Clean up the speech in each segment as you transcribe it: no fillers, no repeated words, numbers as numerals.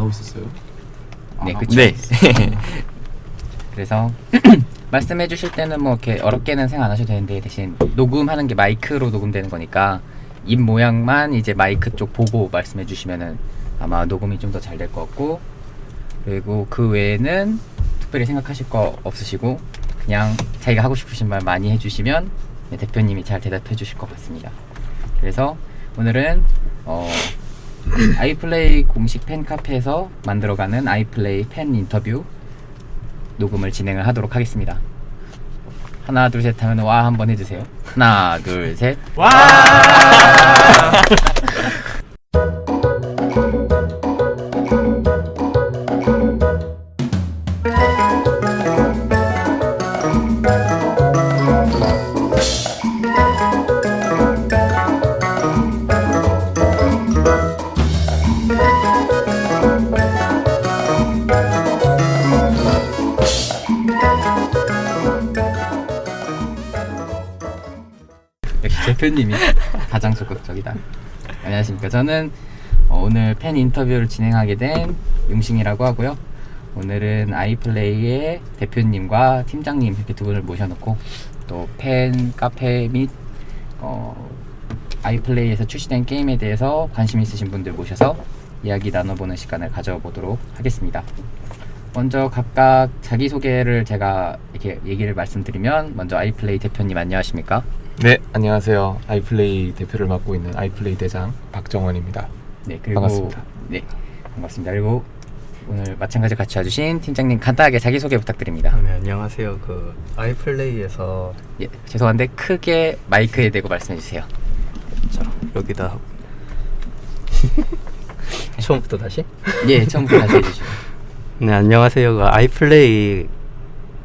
하고 있었어요? 네, 아, 그쵸. 네. 그래서 말씀해 주실 때는 뭐 이렇게 어렵게는 생각 안 하셔도 되는데 대신 녹음하는 게 마이크로 녹음되는 거니까 입 모양만 이제 마이크 쪽 보고 말씀해 주시면은 아마 녹음이 좀 더 잘 될 것 같고, 그리고 그 외에는 특별히 생각하실 거 없으시고 그냥 자기가 하고 싶으신 말 많이 해주시면 네, 대표님이 잘 대답해 주실 것 같습니다. 그래서 오늘은 아이플레이 공식 팬카페에서 만들어가는 아이플레이 팬 인터뷰 녹음을 진행을 하도록 하겠습니다. 하나 둘 셋 하면 와 한번 해주세요. 하나 둘 셋. 와! 역시 대표님이 가장 적극적이다. 안녕하십니까. 저는 오늘 팬 인터뷰를 진행하게 된 용싱이라고 하고요. 오늘은 아이플레이의 대표님과 팀장님 이렇게 두 분을 모셔놓고 또 팬 카페 및 아이플레이에서 출시된 게임에 대해서 관심 있으신 분들 모셔서 이야기 나눠보는 시간을 가져보도록 하겠습니다. 먼저 각각 자기소개를 제가 이렇게 얘기를 말씀드리면, 먼저 아이플레이 대표님 안녕하십니까? 네, 안녕하세요. 아이플레이 대표를 맡고 있는 아이플레이 대장 박정원입니다. 네, 그리고 반갑습니다. 네, 반갑습니다. 그리고 오늘 마찬가지로 같이 와주신 팀장님 간단하게 자기소개 부탁드립니다. 네, 안녕하세요. 그 아이플레이에서 예, 죄송한데 크게 마이크에 대고 말씀해주세요. 여기다 하고 처음부터 다시? 예, 처음부터 다시 해주시죠. 네, 안녕하세요. 그 아이플레이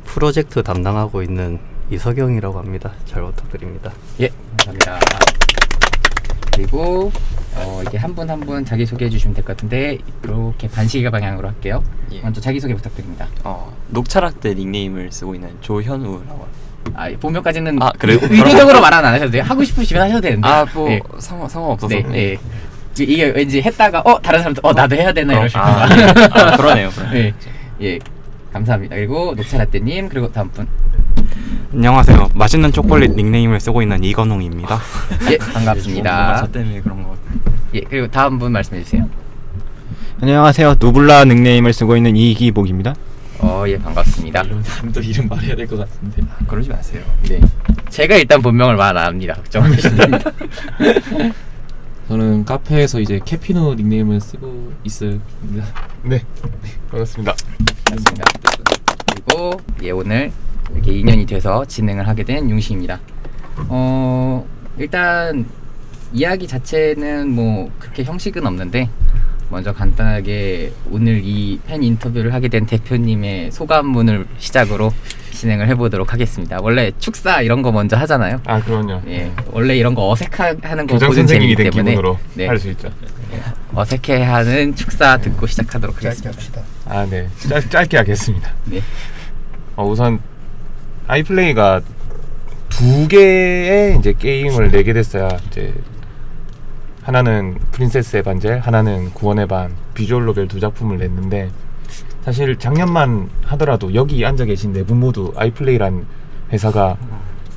프로젝트 담당하고 있는 이석영이라고 합니다. 잘 부탁드립니다. 예, 감사합니다. 그리고 이게 한 분 한 분 자기소개해 주시면 될 것 같은데 이렇게 반시계 방향으로 할게요. 예. 먼저 자기소개 부탁드립니다. 녹차라떼 닉네임을 쓰고 있는 조현우라고 합니다. 본명까지는 아, 그래요? 의도적으로 말 안 하셔도 돼요. 하고 싶으시면 하셔도 되는데. 네. 상관없어서. 네, 네. 이게 왠지 했다가 다른 사람도 나도 해야 되나 이러실까 봐. 그러네요. 네, 예, 감사합니다. 그리고 녹차라떼님, 그리고 다음 분. 안녕하세요. 맛있는 초콜릿 닉네임을 쓰고 있는 이건웅입니다. 예, 뭔가 반갑습니다. 저 때문에 그런 거. 예, 그리고 다음 분 말씀해 주세요. 안녕하세요. 누블라 닉네임을 쓰고 있는 이기복입니다. 예, 반갑습니다. 이러면 다음에 이름 말해야 될 것 같은데. 그러지 마세요. 네, 제가 일단 본명을 말 안 합니다. 걱정 마시면 됩니다. 저는 카페에서 이제 캐피노 닉네임을 쓰고 있습니다. 네, 반갑습니다. 반갑습니다. 그리고 오늘 이렇게 2년이 돼서 진행을 하게 된 융시입니다. 일단 이야기 자체는 뭐 그렇게 형식은 없는데 먼저 간단하게 오늘 이 팬 인터뷰를 하게 된 대표님의 소감문을 시작으로 진행을 해보도록 하겠습니다. 원래 축사 이런 거 먼저 하잖아요. 아, 그럼요. 예, 원래 이런 거 어색하는 거 교장 보는 선생님이 재미기 된 때문에 기분으로 네, 할 수 있죠. 어색해하는 축사 듣고 시작하도록 하겠습니다. 합시다. 아, 네. 짧게 하겠습니다. 네. 우선 아이플레이가 두 개의 이제 게임을 내게 됐어야 이제 하나는 프린세스 에반젤, 하나는 구원의 반, 비주얼 노벨 두 작품을 냈는데, 사실 작년만 하더라도 여기 앉아 계신 네 분 모두 아이플레이란 회사가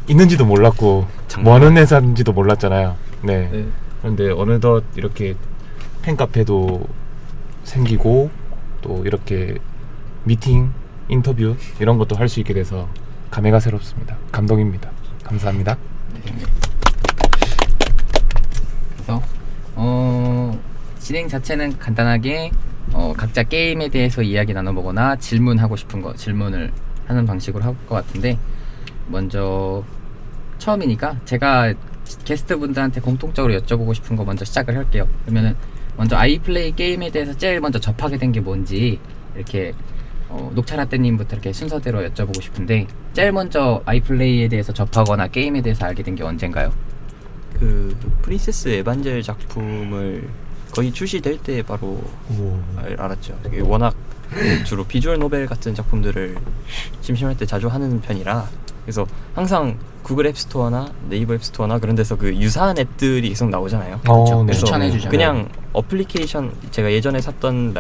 있는지도 몰랐고 뭐 하는 회사인지도 몰랐잖아요. 네. 네. 그런데 어느덧 이렇게 팬카페도 생기고 또 이렇게 미팅, 인터뷰 이런 것도 할 수 있게 돼서 감회가 새롭습니다. 감동입니다. 감사합니다. 그래서 진행 자체는 간단하게 각자 게임에 대해서 이야기 나눠보거나 질문하고 싶은 거 질문을 하는 방식으로 할 것 같은데, 먼저 처음이니까 제가 게스트분들한테 공통적으로 여쭤보고 싶은 거 먼저 시작을 할게요. 그러면은 먼저 아이플레이 게임에 대해서 제일 먼저 접하게 된 게 뭔지 이렇게 녹차라떼님부터 이렇게 순서대로 여쭤보고 싶은데, 제일 먼저 아이플레이에 대해서 접하거나 게임에 대해서 알게 된 게 언젠가요? 그 프린세스 에반젤 작품을 거의 출시될 때 바로 알았죠. 이게 워낙 주로 비주얼 노벨 같은 작품들을 심심할 때 자주 하는 편이라, 그래서 항상 구글 앱스토어나 네이버 앱스토어나 그런 데서 그 유사한 앱들이 계속 나오잖아요. 네. 그래서 추천해 주잖아요. 그냥 어플리케이션, 제가 예전에 샀던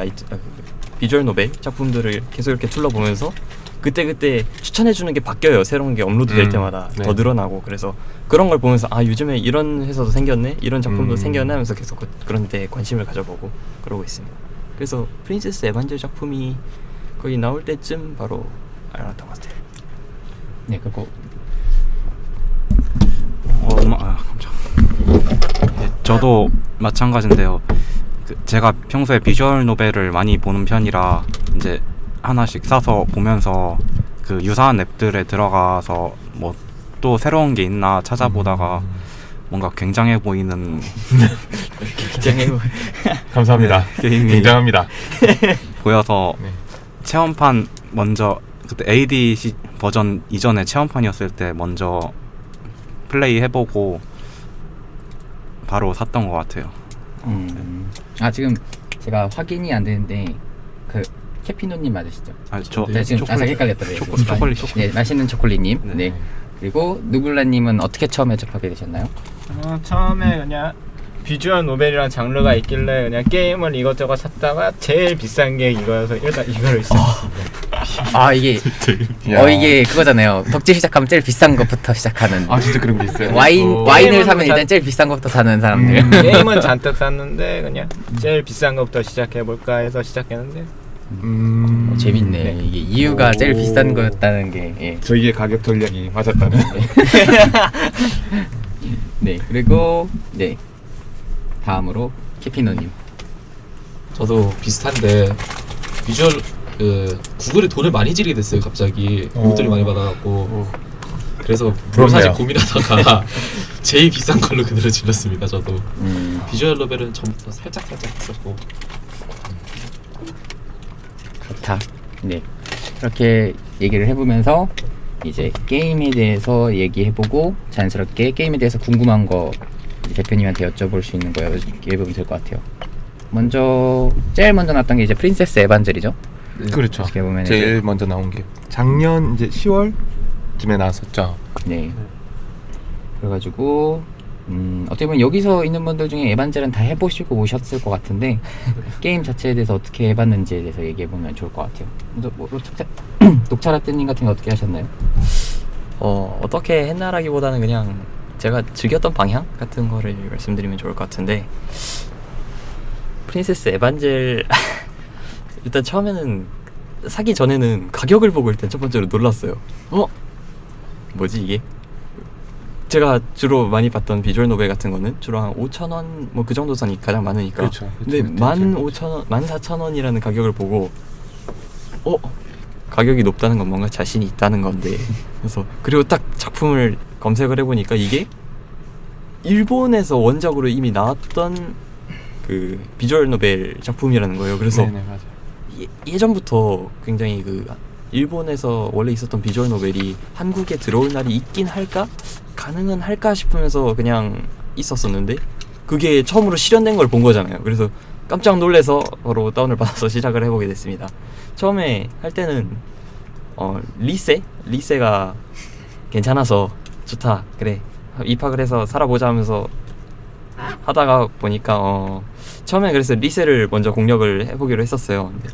비주얼 노벨 작품들을 계속 이렇게 둘러보면서 그때 추천해주는 게 바뀌어요. 새로운 게 업로드 될 때마다 네. 더 늘어나고. 그래서 그런 걸 보면서 아 요즘에 이런 회사도 생겼네, 이런 작품도 음. 생겼네 하면서 계속 그런 데 관심을 가져보고 그러고 있습니다. 그래서 프린세스 에반젤 작품이 거의 나올 때쯤 바로 알았던 것 같아요. 네, 그리고 깜짝. 네, 저도 마찬가지인데요. 제가 평소에 비주얼 노벨을 많이 보는 편이라 이제 하나씩 사서 보면서 그 유사한 앱들에 들어가서 뭐 또 새로운 게 있나 찾아보다가 뭔가 굉장해 보이는 굉장히 감사합니다. 게임이 굉장합니다. 보여서 네. 체험판 먼저 그때 AD 버전 이전에 체험판이었을 때 먼저 플레이 해보고 바로 샀던 것 같아요. 아 지금 제가 확인이 안 되는데 그 캐피노님 맞으시죠? 저 네, 지금 살짝 헷갈렸다. 네. 초콜릿. 네, 맛있는 초콜릿님. 네. 네. 그리고 누굴라님은 어떻게 처음에 접하게 되셨나요? 처음에 그냥 비주얼 노벨이라는 장르가 있길래 그냥 게임을 이것저것 찾다가 제일 비싼 게 이거여서 일단 이거를 시작했습니다. 아 이게 야. 이게 그거잖아요. 덕질 시작하면 제일 비싼 것부터 시작하는. 아 진짜 그런 게 있어요. 와인을 게임은 사면 일단 잔- 제일 비싼 것부터 사는 사람들. 게임은 잔뜩 샀는데 그냥 제일 비싼 것부터 시작해볼까 해서 시작했는데 재밌네. 네. 이게 이유가 오. 제일 비싼 거였다는 게. 예. 저희의 가격 전략이 맞았다는. 네. 그리고 네. 다음으로 캐피노님. 저도 비슷한데 비주얼 구글에 돈을 많이 지르게 됐어요. 갑자기 돈들이 많이 받아갖고 그래서 부럽네요. 사실 고민하다가 제일 비싼 걸로 그대로 질렀습니다. 저도 비주얼 노벨은 전부터 살짝 했었고. 좋다. 네. 이렇게 얘기를 해보면서 이제 게임에 대해서 얘기해보고 자연스럽게 게임에 대해서 궁금한 거 이제 대표님한테 여쭤볼 수 있는 거 얘기해보면 될 것 같아요. 제일 먼저 나왔던 게 이제 프린세스 에반젤이죠. 그렇죠. 어떻게 보면 제일 먼저 나온 게 작년 이제 10월쯤에 나왔었죠. 네. 그래가지고 어떻게 보면 여기서 있는 분들 중에 에반젤은 다 해보시고 오셨을 것 같은데 게임 자체에 대해서 어떻게 해봤는지에 대해서 얘기해보면 좋을 것 같아요. 먼저 뭐 녹차라떼님 같은 거 어떻게 하셨나요? 어떻게 했나라기보다는 그냥 제가 즐겼던 방향 같은 거를 말씀드리면 좋을 것 같은데 프린세스 에반젤 일단 처음에는 사기 전에는 가격을 보고 일단 첫 번째로 놀랐어요. 뭐지 이게? 제가 주로 많이 봤던 비주얼 노벨 같은 거는 주로 한 5,000원 뭐 그 정도 선이 가장 많으니까. 그렇죠. 근데 15,000원, 14,000원이라는 가격을 보고 가격이 높다는 건 뭔가 자신이 있다는 건데. 그래서 그리고 딱 작품을 검색을 해보니까 이게 일본에서 원작으로 이미 나왔던 그 비주얼 노벨 작품이라는 거예요. 그래서 네네 맞아요. 예전부터 굉장히 그 일본에서 원래 있었던 비주얼 노벨이 한국에 들어올 날이 있긴 할까? 가능은 할까 싶으면서 그냥 있었었는데 그게 처음으로 실현된 걸 본 거잖아요. 그래서 깜짝 놀라서 바로 다운을 받아서 시작을 해보게 됐습니다. 처음에 할 때는 리세가 괜찮아서 좋다 그래 입학을 해서 살아보자 하면서 하다가 보니까 처음에 그래서 리세를 먼저 공략을 해보기로 했었어요. 근데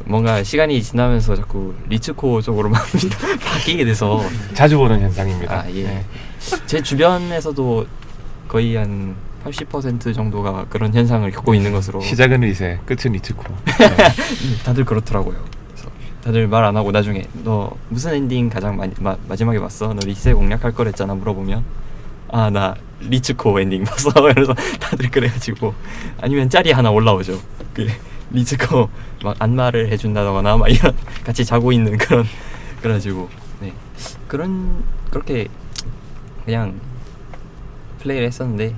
뭔가 시간이 지나면서 자꾸 리츠코 쪽으로만 바뀌게 돼서 자주 보는 현상입니다. 예. 네. 제 주변에서도 거의 한 80% 정도가 그런 현상을 겪고 있는 것으로 시작은 리세, 끝은 리츠코. 다들 그렇더라고요. 그래서 다들 말 안 하고 나중에 너 무슨 엔딩 가장 마지막에 봤어? 너 리세 공략할 거랬잖아 물어보면 나 리츠코 엔딩 봤어. 그래서 다들 그래가지고 아니면 짤이 하나 올라오죠. 그 리츠코 막 안마를 해준다거나 막 이런 같이 자고 있는 그래가지고 네 그렇게 그냥 플레이를 했었는데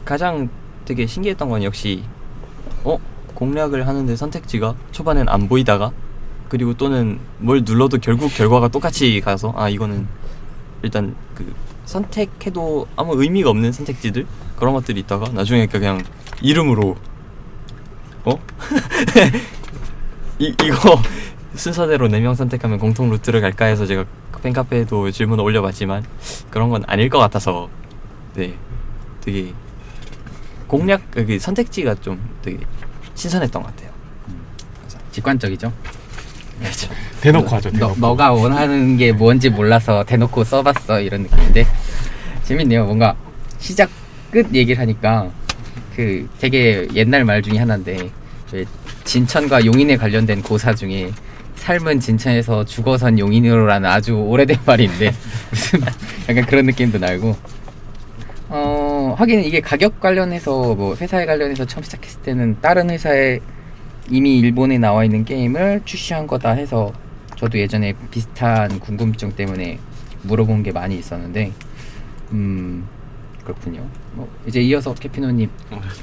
가장 되게 신기했던 건 역시 공략을 하는데 선택지가 초반엔 안 보이다가 그리고 또는 뭘 눌러도 결국 결과가 똑같이 가서 이거는 일단 그 선택해도 아무 의미가 없는 선택지들 그런 것들이 있다가 나중에 그냥 이름으로 이거 순서대로 4명 선택하면 공통 루트를 갈까 해서 제가 팬카페에도 질문을 올려봤지만 그런 건 아닐 것 같아서 네 되게 공략 선택지가 좀 되게 신선했던 것 같아요. 직관적이죠. 대놓고 하죠. 대놓고. 너가 원하는 게 뭔지 몰라서 대놓고 써봤어 이런 느낌인데 재밌네요. 뭔가 시작 끝 얘기를 하니까 그 되게 옛날 말 중에 하나인데 왜 진천과 용인에 관련된 고사 중에 삶은 진천에서 죽어선 용인으로라는 아주 오래된 말이 있는데 무슨 약간 그런 느낌도 나고 하긴 이게 가격 관련해서 뭐 회사에 관련해서 처음 시작했을 때는 다른 회사에 이미 일본에 나와 있는 게임을 출시한 거다 해서 저도 예전에 비슷한 궁금증 때문에 물어본 게 많이 있었는데 그렇군요. 뭐 이제 이어서 캐피노님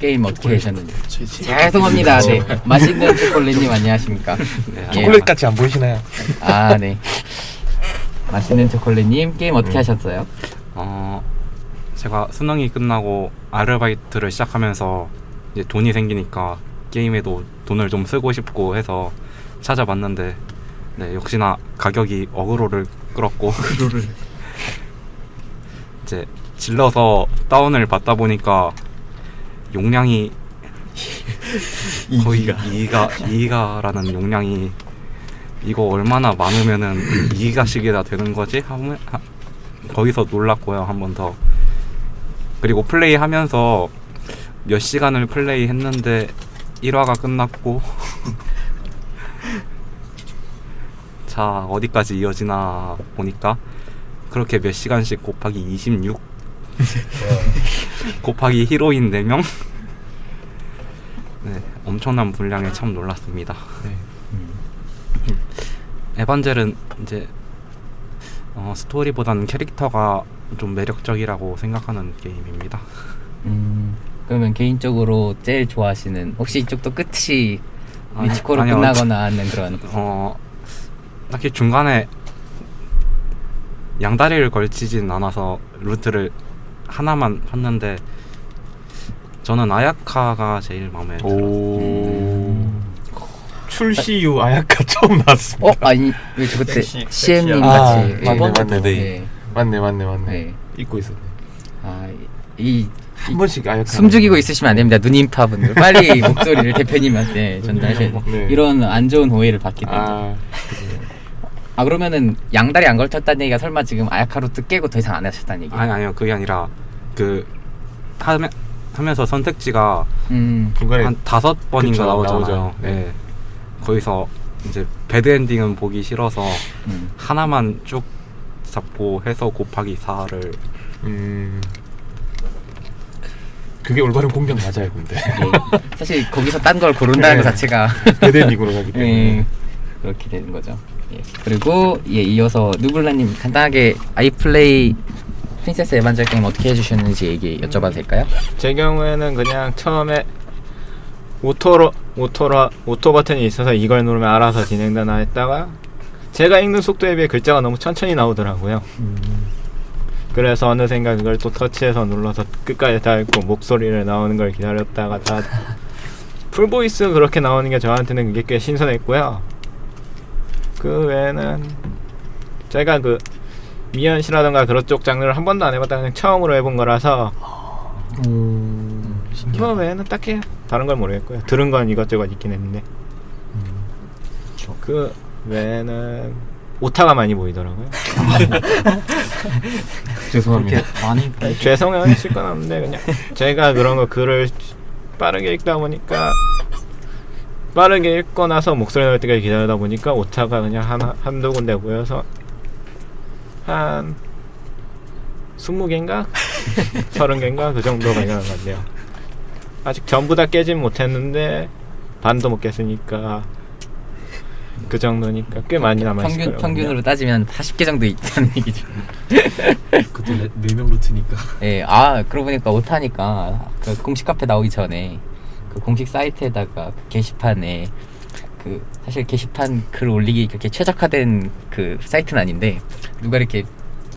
게임 어떻게 하셨는지. 죄송합니다. 네, 맛있는 초콜릿님 안녕하십니까? 예. 초콜릿 같이 안 보이시나요? 아 네. 맛있는 초콜릿님 게임 어떻게 하셨어요? 제가 수능이 끝나고 아르바이트를 시작하면서 이제 돈이 생기니까 게임에도 돈을 좀 쓰고 싶고 해서 찾아봤는데 네, 역시나 가격이 어그로를 끌었고 이제 질러서 다운을 받다 보니까 용량이 거의 2기가라는 용량이 이거 얼마나 많으면은 2기가씩이나 되는 거지? 거기서 놀랐고요. 한 번 더. 그리고 플레이하면서 몇 시간을 플레이했는데 1화가 끝났고 자 어디까지 이어지나 보니까 그렇게 몇 시간씩 곱하기 26 곱하기 히로인 4명 네, 엄청난 분량에 참 놀랐습니다. 에반젤은 이제 스토리보다는 캐릭터가 좀 매력적이라고 생각하는 게임입니다. 그러면 개인적으로 제일 좋아하시는 혹시 이쪽도 끝이 아니, 미치코로 아니요. 끝나거나 하는 그런 딱히 중간에 양다리를 걸치진 않아서 루트를 하나만 봤는데 저는 아야카가 제일 마음에 들어요. 출시 후 아야카 처음 나왔습니다. 아니 왜 저 그때 섹시, CM님 아, 같이 맞네. 네. 맞네. 네. 잊고 있었네. 한 번씩 아야카 숨죽이고 있으시면 안 됩니다. 누님파분들 빨리 목소리를 대표님한테 전달하셔야 돼요. 네. 이런 안 좋은 오해를 받기 때문에. 그러면은 양다리 안 걸쳤다는 얘기가 설마 지금 아야카 루트 깨고 더 이상 안 하셨다는 얘기예요? 아니요 그게 아니라 그 하면서 선택지가 중간에 한 5번인가 그쵸, 나오잖아요. 나오죠. 네. 거기서 이제 배드 엔딩은 보기 싫어서 하나만 쭉 잡고 해서 곱하기 4를 그게 올바른 공격 맞아요, 근데. 사실 거기서 딴 걸 고른다는 것 자체가 배드엔딩으로 가기 때문에. 그렇게 되는 거죠. 그리고 이어서 누블라님 간단하게 아이플레이 프린세스 에반젤 게임 어떻게 해주셨는지 여쭤봐도 될까요? 제 경우에는 그냥 처음에 오토 버튼이 있어서 이걸 누르면 알아서 진행되나 했다가 제가 읽는 속도에 비해 글자가 너무 천천히 나오더라고요. 그래서 어느샌가 그걸 또 터치해서 눌러서 끝까지 다 읽고 목소리를 나오는 걸 기다렸다가 다 풀보이스 그렇게 나오는 게 저한테는 그게 꽤 신선했고요. 그 외에는 제가 그 미연시라던가 그런 쪽 장르를 한 번도 안 해봤다 그냥 처음으로 해본 거라서 이거 외에는 딱히 다른 걸 모르겠고요. 들은 건 이것저것 있긴 했는데 그 외에는 오타가 많이 보이더라고요. 죄송합니다. 많이 죄송하실 건 없는데 그냥 제가 그런 거 글을 빠르게 읽다 보니까 빠르게 읽고 나서 목소리 나올 때까지 기다리다 보니까 오타가 그냥 한두 군데 보여서 한 20개인가? 30개인가? 그 정도가 있는 것 같네요. 아직 전부 다 깨진 못했는데 반도 못 깼으니까 그 정도니까 꽤 많이 남아있을 거예요. 평균으로 따지면 40개 정도 있다는 얘기죠. 그것도 4명 루트니까. 그러고 보니까 오타니까 그 공식 카페 나오기 전에 그 공식 사이트에다가 그 게시판에 그 사실 게시판 글 올리기 그렇게 최적화된 그 사이트는 아닌데 누가 이렇게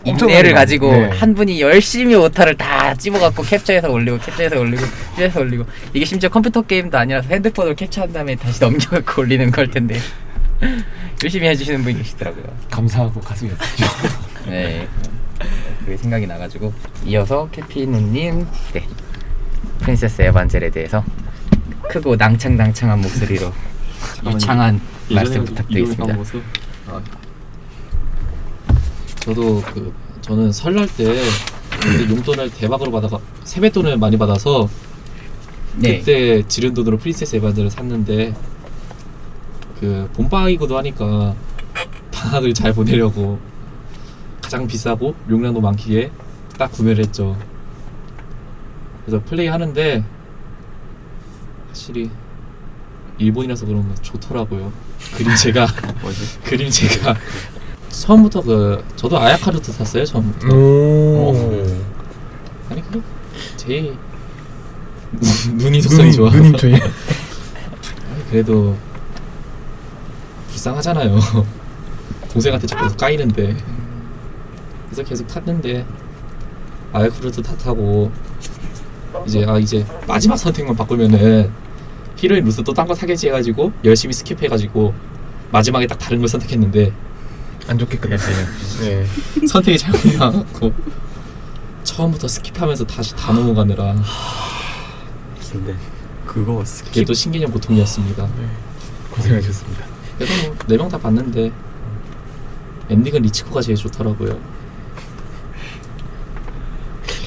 인내를 가지고 한 분이 열심히 오타를 다 찝어갖고 캡처해서 올리고 이게 심지어 컴퓨터 게임도 아니라서 핸드폰으로 캡처한 다음에 다시 넘겨갖고 올리는 걸 텐데 열심히 해주시는 분이 계시더라고요. 감사하고 가슴이 아프죠. 네, 그게 생각이 나가지고 이어서 캐피누님 프린세스 에반젤에 대해서 크고 낭창낭창한 목소리로 유창한 말씀 예전에 부탁드리겠습니다. 이용한 모습. 저도 저는 설날 때 그때 용돈을 대박으로 받아가 세뱃돈을 많이 받아서 네. 그때 지른 돈으로 프린세스 에반젤을 샀는데 봄방학이기도 하니까 방학을 잘 보내려고 가장 비싸고 용량도 많기에 딱 구매를 했죠. 그래서 플레이 하는데 확실히 일본이라서 그런가 좋더라고요. 그림체가 그림체가 처음부터 저도 아야카르트 샀어요. 처음부터. 아니 그래 제일 눈이 속성이 좋아. 누님 저희 그래도 불쌍하잖아요. 동생한테 자꾸 까이는데. 그래서 계속 탔는데 아야카르트 다 타고 이제 마지막 선택만 바꾸면은 히로인 루스 또 딴 거 사겠지 해가지고 열심히 스킵해가지고 마지막에 딱 다른 걸 선택했는데 안 좋게 끝났어요. 네. 선택이 잘못나갖고 처음부터 스킵하면서 다시 다 넘어가느라 근데 그거 그게 스킵 또 신개념 고통이었습니다. 고생하셨습니다. 그래도 뭐 4명 다 봤는데 엔딩은 리치코가 제일 좋더라고요.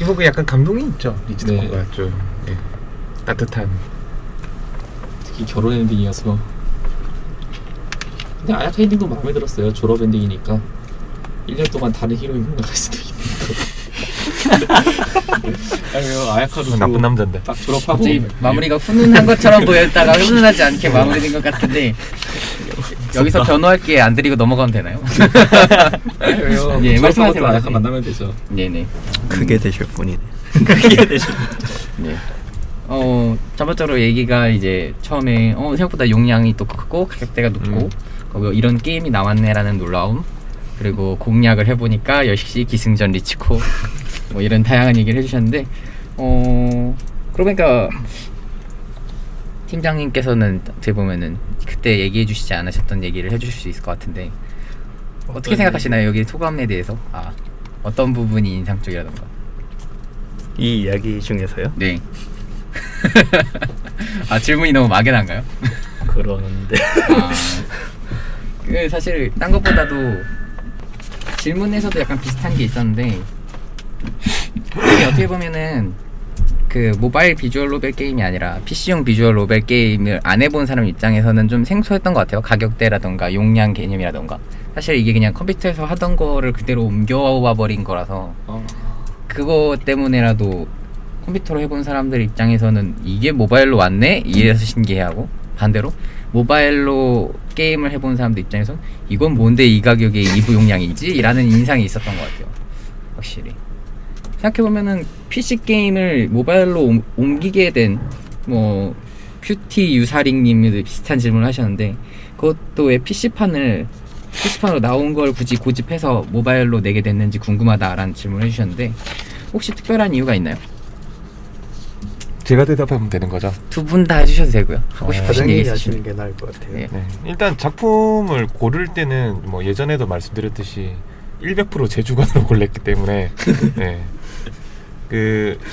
이거 약간 감동이 있죠. 리치코가 네. 좀 따뜻한. 특히 결혼 엔딩이어서. 근데 아야카 엔딩도 마음에 들었어요. 졸업 엔딩이니까 1년 동안 다른 히로인 공략할 수도 있는 거. 아니요 아야카도 나쁜 남잔데. 딱 졸업하고 갑자기 마무리가 훈훈한 것처럼 보였다가 훈훈하지 않게 마무리된 것 같은데 여기서 변호할게 안 드리고 넘어가면 되나요? 아니요. 예, 말씀하세요. 졸업하고 아야카 만나면 되죠. 네네. 크게 되실 분이네. 네. 전반적으로 얘기가 이제 처음에 생각보다 용량이 또 크고 가격대가 높고 이런 게임이 나왔네라는 놀라움, 그리고 공략을 해보니까 역시 기승전 리치코 뭐 이런 다양한 얘기를 해주셨는데 그러니까 팀장님께서는 어떻게 보면은 그때 얘기해주시지 않으셨던 얘기를 해주실 수 있을 것 같은데 어떻게 생각하시나요? 여기 소감에 대해서 어떤 부분이 인상적이라던가. 이 이야기 중에서요? 네. 질문이 너무 막연한가요? 그러는데 사실 딴 것보다도 질문에서도 약간 비슷한 게 있었는데 이게 어떻게 보면은 모바일 비주얼 노벨 게임이 아니라 PC용 비주얼 노벨 게임을 안 해본 사람 입장에서는 좀 생소했던 것 같아요. 가격대라던가 용량 개념이라던가. 사실 이게 그냥 컴퓨터에서 하던 거를 그대로 옮겨와 버린 거라서 그거 때문에라도 컴퓨터로 해본 사람들 입장에서는 이게 모바일로 왔네? 이래서 신기해하고, 반대로 모바일로 게임을 해본 사람들 입장에서는 이건 뭔데 이 가격에 2부 용량이지? 라는 인상이 있었던 것 같아요. 확실히 생각해보면은 PC 게임을 모바일로 옮기게 된 큐티 유사링님도 비슷한 질문을 하셨는데, 그것도 왜 PC판으로 나온 걸 굳이 고집해서 모바일로 내게 됐는지 궁금하다라는 질문을 해주셨는데, 혹시 특별한 이유가 있나요? 제가 대답하면 되는 거죠. 두 분 다 해주셔도 되고요. 하고 싶으신 얘기 사장님이 하시는 있으시면. 게 나을 것 같아요. 네. 네. 일단 작품을 고를 때는 예전에도 말씀드렸듯이 100% 제 주관으로 골랐기 때문에 네.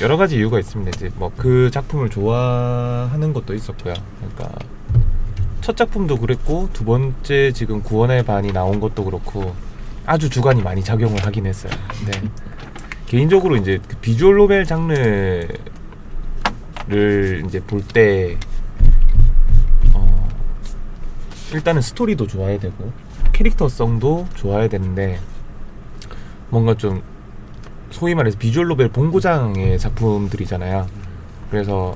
여러 가지 이유가 있습니다. 이제 그 작품을 좋아하는 것도 있었고요. 그러니까 첫 작품도 그랬고 두 번째 지금 구원의 반이 나온 것도 그렇고 아주 주관이 많이 작용을 하긴 했어요. 근데 개인적으로 이제 비주얼 노벨 장르를 이제 볼 때 일단은 스토리도 좋아야 되고 캐릭터성도 좋아야 되는데 뭔가 좀 소위 말해서 비주얼 노벨 본고장의 작품들이잖아요. 그래서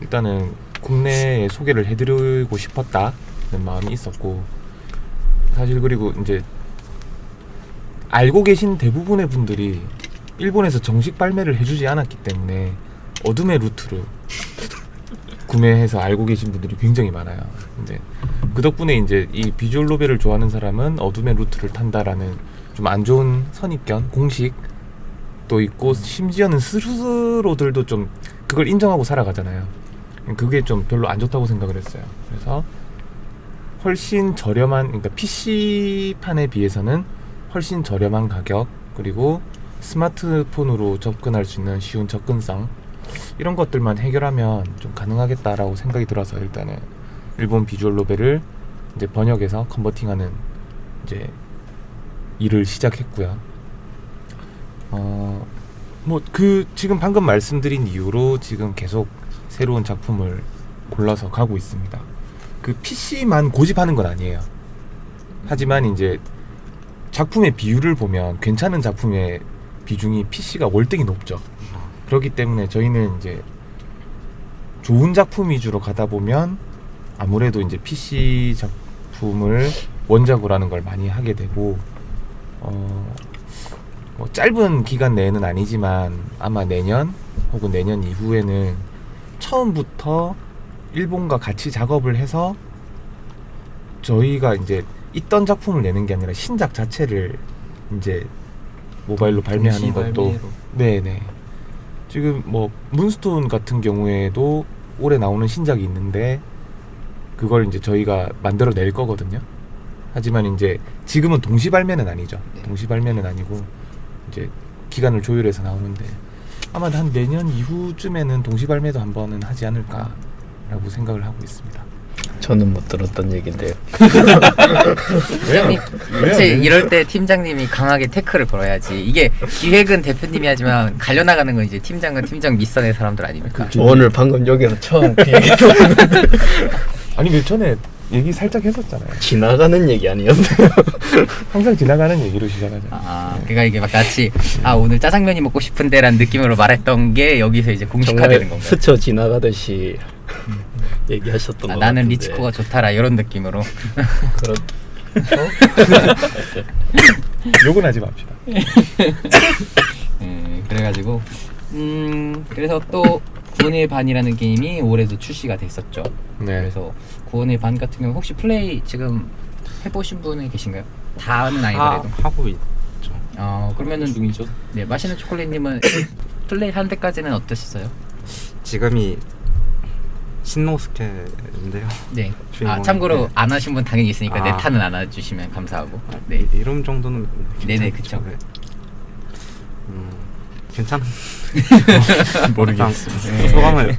일단은 국내에 소개를 해드리고 싶었다는 마음이 있었고, 사실 그리고 이제 알고 계신 대부분의 분들이 일본에서 정식 발매를 해주지 않았기 때문에 어둠의 루트를 구매해서 알고 계신 분들이 굉장히 많아요. 근데 그 덕분에 이제 이 비주얼 노벨을 좋아하는 사람은 어둠의 루트를 탄다라는 좀 안 좋은 선입견, 공식도 있고, 심지어는 스스로들도 좀 그걸 인정하고 살아가잖아요. 그게 좀 별로 안 좋다고 생각을 했어요. 그래서 훨씬 저렴한, 그러니까 PC판에 비해서는 훨씬 저렴한 가격, 그리고 스마트폰으로 접근할 수 있는 쉬운 접근성, 이런 것들만 해결하면 좀 가능하겠다라고 생각이 들어서 일단은 일본 비주얼 노벨을 이제 번역해서 컨버팅하는 이제 일을 시작했고요. 뭐 그 지금 방금 말씀드린 이유로 지금 계속 새로운 작품을 골라서 가고 있습니다. 그 PC만 고집하는 건 아니에요. 하지만 이제 작품의 비율을 보면 괜찮은 작품의 비중이 PC가 월등히 높죠. 그렇기 때문에 저희는 이제 좋은 작품 위주로 가다 보면 아무래도 이제 PC 작품을 원작으로 하는 걸 많이 하게 되고 뭐 짧은 기간 내에는 아니지만 아마 내년 혹은 내년 이후에는 처음부터 일본과 같이 작업을 해서 저희가 이제 있던 작품을 내는 게 아니라 신작 자체를 이제 모바일로 발매하는 동시 것도 발매로. 네네. 지금 뭐 문스톤 같은 경우에도 올해 나오는 신작이 있는데 그걸 이제 저희가 만들어 낼 거거든요. 하지만 이제 지금은 동시 발매는 아니죠. 네. 동시 발매는 아니고 이제 기간을 조율해서 나오는데 아마 한 내년 이후쯤에는 동시 발매도 한 번은 하지 않을까라고 생각을 하고 있습니다. 저는 못 들었던 얘긴데요. 팀장님, 사실 이럴 때 팀장님이 강하게 태클을 걸어야지. 이게 기획은 대표님이 하지만 갈려나가는 건 이제 팀장과 팀장 밑선의 사람들 아닙니까? 오늘 방금 여기서 처음 그 얘기 아니 그 전에 얘기 살짝 했었잖아요. 지나가는 얘기 아니었어요? 항상 지나가는 얘기로 시작하잖아요. 아, 그러니까 이게 막 마치 오늘 짜장면이 먹고 싶은데라는 느낌으로 말했던 게 여기서 이제 공식화되는 정말 건가요? 스쳐 지나가듯이 얘기하셨던 것 나는 같은데. 리치코가 좋다라 이런 느낌으로. 그런 욕은 하지 맙시다. 그래가지고 그래서 또 구원의 반이라는 게임이 올해도 출시가 됐었죠. 네. 그래서 구원의 반 같은 경우 혹시 플레이 지금 해보신 분이 계신가요? 다는 아니더라도. 하고 있죠. 그러면은 중이죠. 네, 맛있는 초콜릿님은 플레이 한 데까지는 어떠셨어요? 지금이 신노스케인데요. 네. 주인공이. 참고로 네. 안 하신 분 당연히 있으니까 내 아. 탄은 안 와주시면 감사하고. 네. 이름 정도는 네네, 괜찮죠. 그쵸. 네. 괜찮. 모르겠어요. 네. 소감을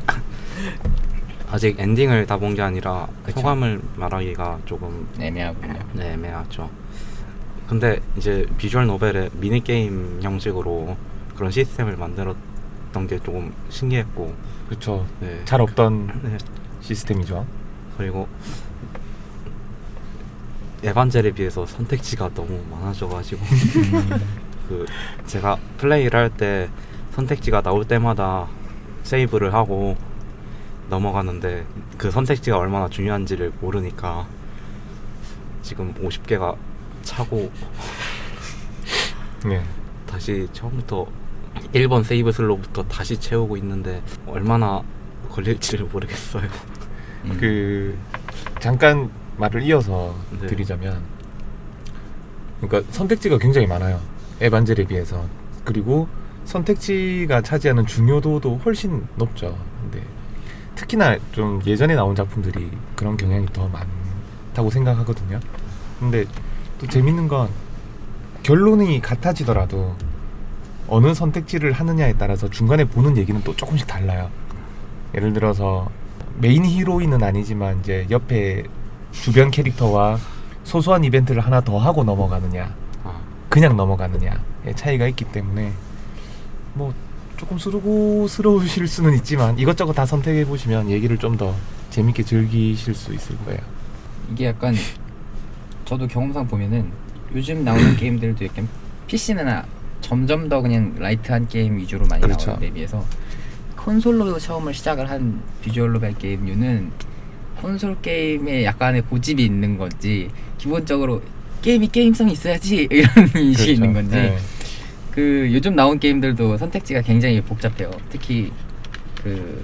아직 엔딩을 다 본 게 아니라 그쵸. 소감을 말하기가 조금 애매하군요. 네, 애매하죠. 근데 이제 비주얼 노벨의 미니 게임 형식으로 그런 시스템을 만들었던 게 조금 신기했고, 그렇죠. 네. 잘 없던 네. 시스템이죠. 그리고 에반젤에 비해서 선택지가 너무 많아져가지고 그 제가 플레이를 할 때 선택지가 나올 때마다 세이브를 하고 넘어가는데 그 선택지가 얼마나 중요한지를 모르니까 지금 50개가 차고 네. 다시 처음부터 1번 세이브 슬로부터 다시 채우고 있는데 얼마나 걸릴지를 모르겠어요. 그 잠깐 말을 이어서 네. 드리자면, 그러니까 선택지가 굉장히 많아요. 에반젤에 비해서. 그리고 선택지가 차지하는 중요도도 훨씬 높죠. 근데 특히나 좀 예전에 나온 작품들이 그런 경향이 더 많다고 생각하거든요. 근데 또 재밌는 건 결론이 같아지더라도 어느 선택지를 하느냐에 따라서 중간에 보는 얘기는 또 조금씩 달라요. 예를 들어서 메인 히로인은 아니지만 이제 옆에 주변 캐릭터와 소소한 이벤트를 하나 더 하고 넘어가느냐, 그냥 넘어가느냐의 차이가 있기 때문에 뭐 조금 수고스러우실 수는 있지만 이것저것 다 선택해 보시면 얘기를 좀 더 재밌게 즐기실 수 있을 거예요. 이게 약간 저도 경험상 보면은 요즘 나오는 게임들도 약간 PC는 점점 더 그냥 라이트한 게임 위주로 많이 그렇죠. 나오는데 비해서 콘솔로 처음을 시작을 한 비주얼 노벨 게임류는 콘솔 게임에 약간의 고집이 있는 건지 기본적으로 게임이 게임성이 있어야지 이런 인식이 있는 건지 네. 그 요즘 나온 게임들도 선택지가 굉장히 복잡해요. 특히 그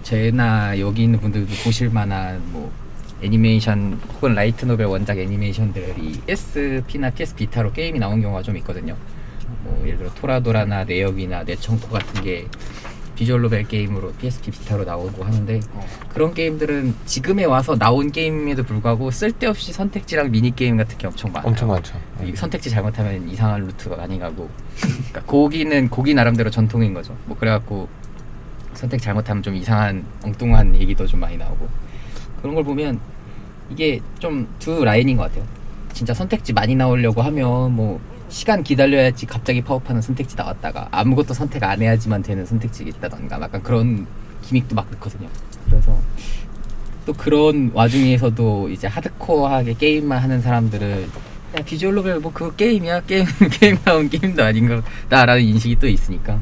제나 여기 있는 분들도 보실 만한 뭐 애니메이션 혹은 라이트 노벨 원작 애니메이션들이 PSP나 PS 비타로 게임이 나온 경우가 좀 있거든요. 뭐 예를 들어 토라도라나 내역이나 내청코 같은 게 비주얼 노벨 게임으로 PSP 비타로 나오고 하는데 그런 게임들은 지금에 와서 나온 게임에도 불구하고 쓸데없이 선택지랑 미니 게임 같은 게 엄청 많아요. 엄청 많죠. 이 선택지 잘못하면 이상한 루트가 많이 가고, 그러니까 고기는 고기 나름대로 전통인 거죠. 뭐 그래갖고 선택 잘못하면 좀 이상한 엉뚱한 얘기도 좀 많이 나오고. 그런 걸 보면 이게 좀 두 라인인 것 같아요. 진짜 선택지 많이 나오려고 하면 뭐 시간 기다려야지 갑자기 파업하는 선택지 나왔다가 아무것도 선택 안 해야지만 되는 선택지가 있다던가 약간 그런 기믹도 막 넣거든요. 그래서 또 그런 와중에서도 이제 하드코어하게 게임만 하는 사람들은 야 비주얼 노벨 뭐 그거 게임이야 게임 나온 게임도 아닌 거다라는 인식이 또 있으니까